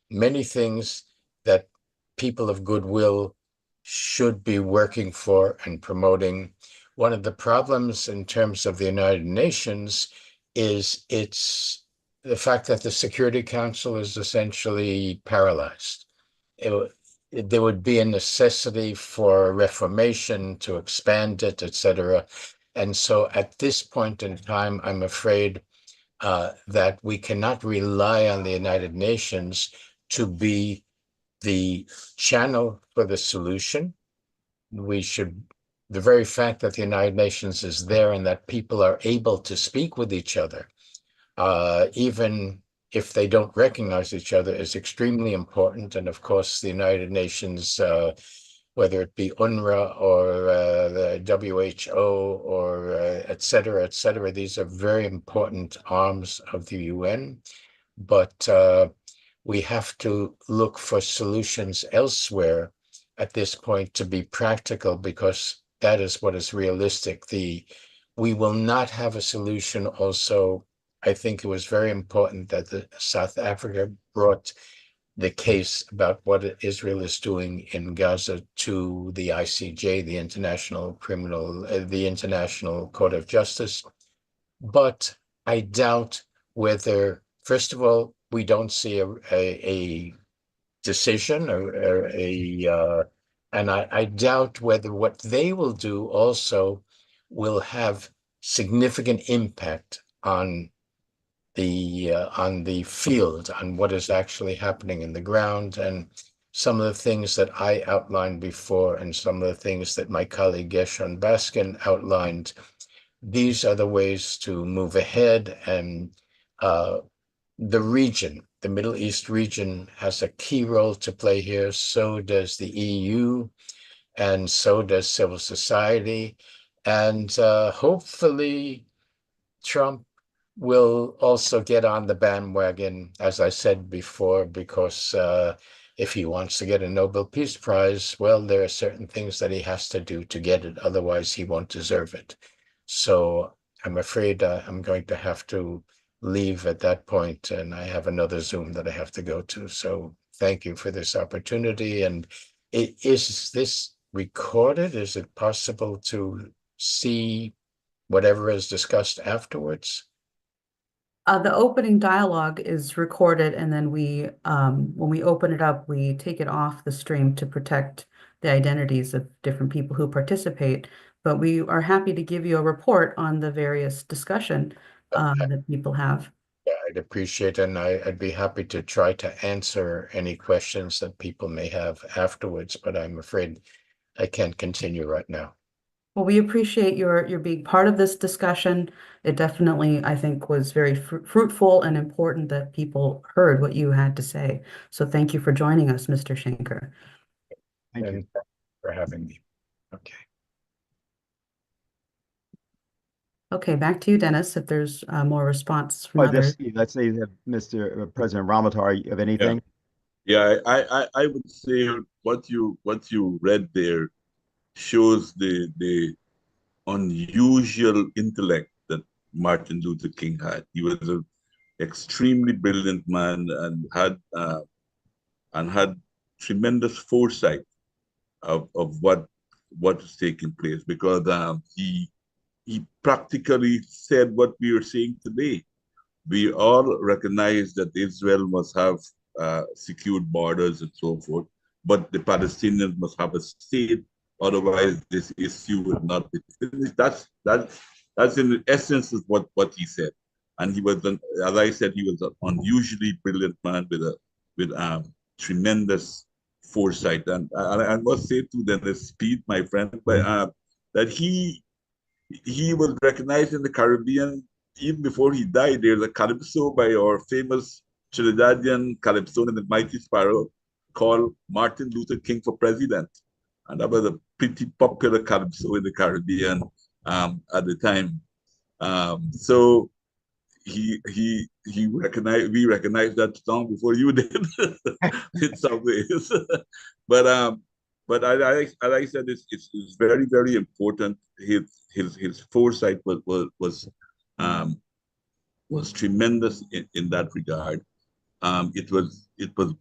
many things that people of goodwill should be working for and promoting. One of the problems in terms of the United Nations is the fact that the Security Council is essentially paralyzed. There would be a necessity for reformation, to expand it, etc. And so at this point in time, I'm afraid that we cannot rely on the United Nations to be the channel for the solution. The very fact that the United Nations is there and that people are able to speak with each other, even if they don't recognize each other, is extremely important. And of course, the United Nations, whether it be UNRWA or the WHO or et cetera, these are very important arms of the UN. But we have to look for solutions elsewhere at this point to be practical, because that is what is realistic. We will not have a solution. Also, I think it was very important that South Africa brought the case about what Israel is doing in Gaza to the ICJ, the the International Court of Justice. But I doubt whether, first of all, we don't see a decision and I doubt whether what they will do also will have significant impact on the field, on what is actually happening in the ground. And some of the things that I outlined before and some of the things that my colleague Gershon Baskin outlined, these are the ways to move ahead. And the region, the Middle East region, has a key role to play here. So does the EU, and so does civil society. And hopefully Trump will also get on the bandwagon, as I said before, because if he wants to get a Nobel Peace Prize, well, there are certain things that he has to do to get it. Otherwise, he won't deserve it. So I'm afraid I'm going to have to leave at that point, and I have another Zoom that I have to go to. So thank you for this opportunity. And is this recorded? Is it possible to see whatever is discussed afterwards? The opening dialogue is recorded, and then when we open it up, we take it off the stream to protect the identities of different people who participate. But we are happy to give you a report on the various discussion that people have. Yeah, I'd appreciate it, and I'd be happy to try to answer any questions that people may have afterwards, but I'm afraid I can't continue right now. Well, we appreciate your being part of this discussion. It definitely, I think, was very fruitful and important that people heard what you had to say. So thank you for joining us, Mr. Schenker. Thank you for having me. Okay. Okay, back to you, Dennis, if there's more response from others. Let's say that Mr. President Ramatar, you have anything? Yeah, I would say what you read there shows the unusual intellect that Martin Luther King had. He was an extremely brilliant man and had tremendous foresight of what is taking place, because he practically said what we are saying today. We all recognize that Israel must have secured borders and so forth, but the Palestinians must have a state. Otherwise, this issue would not be finished. That's in the essence of what he said. And he was, as I said, he was an unusually brilliant man with tremendous foresight. And I must say to Dennis Speed, my friend, that he was recognized in the Caribbean even before he died. There's a calypso by our famous Trinidadian calypsonian, the Mighty Sparrow, called Martin Luther King for President. And that was a pretty popular calypso in the Caribbean at the time. So we recognized that song before you did in some ways. But as I said, it's very, very important. His foresight was tremendous in that regard. It was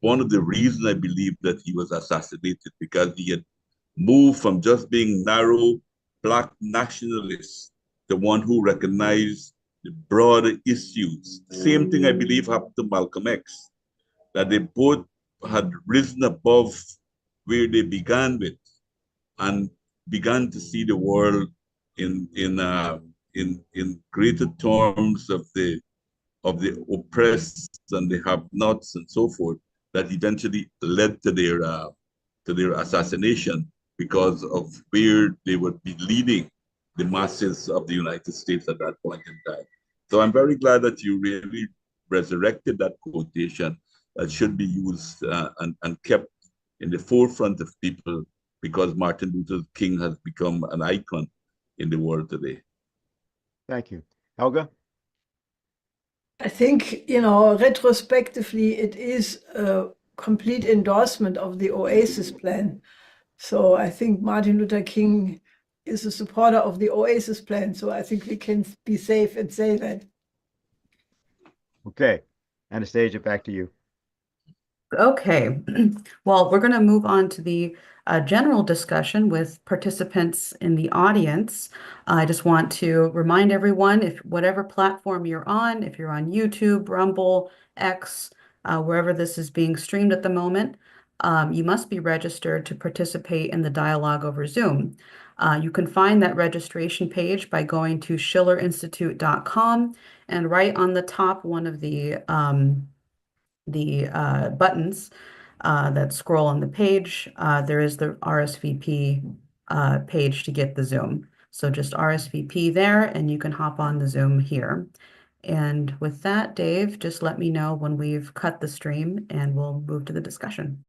one of the reasons I believe that he was assassinated, because he had moved from just being narrow Black nationalist to one who recognized the broader issues. The same thing I believe happened to Malcolm X, that they both had risen above where they began with and began to see the world in greater terms of the oppressed and the have-nots and so forth, that eventually led to their assassination, because of where they would be leading the masses of the United States at that point in time. So I'm very glad that you really resurrected that quotation that should be used and kept in the forefront of people, because Martin Luther King has become an icon in the world today. Thank you. Helga? I think, you know, retrospectively, it is a complete endorsement of the Oasis plan. So I think Martin Luther King is a supporter of the Oasis plan. So I think we can be safe and say that. Okay, Anastasia, back to you. Okay, well, we're going to move on to the general discussion with participants in the audience. I just want to remind everyone, if whatever platform you're on, if you're on YouTube, Rumble, X, wherever this is being streamed at the moment, you must be registered to participate in the dialogue over Zoom. You can find that registration page by going to schillerinstitute.com, and right on the top, one of the buttons that scroll on the page, there is the RSVP page to get the Zoom. So just RSVP there, and you can hop on the Zoom here. And with that, Dave, just let me know when we've cut the stream, and we'll move to the discussion.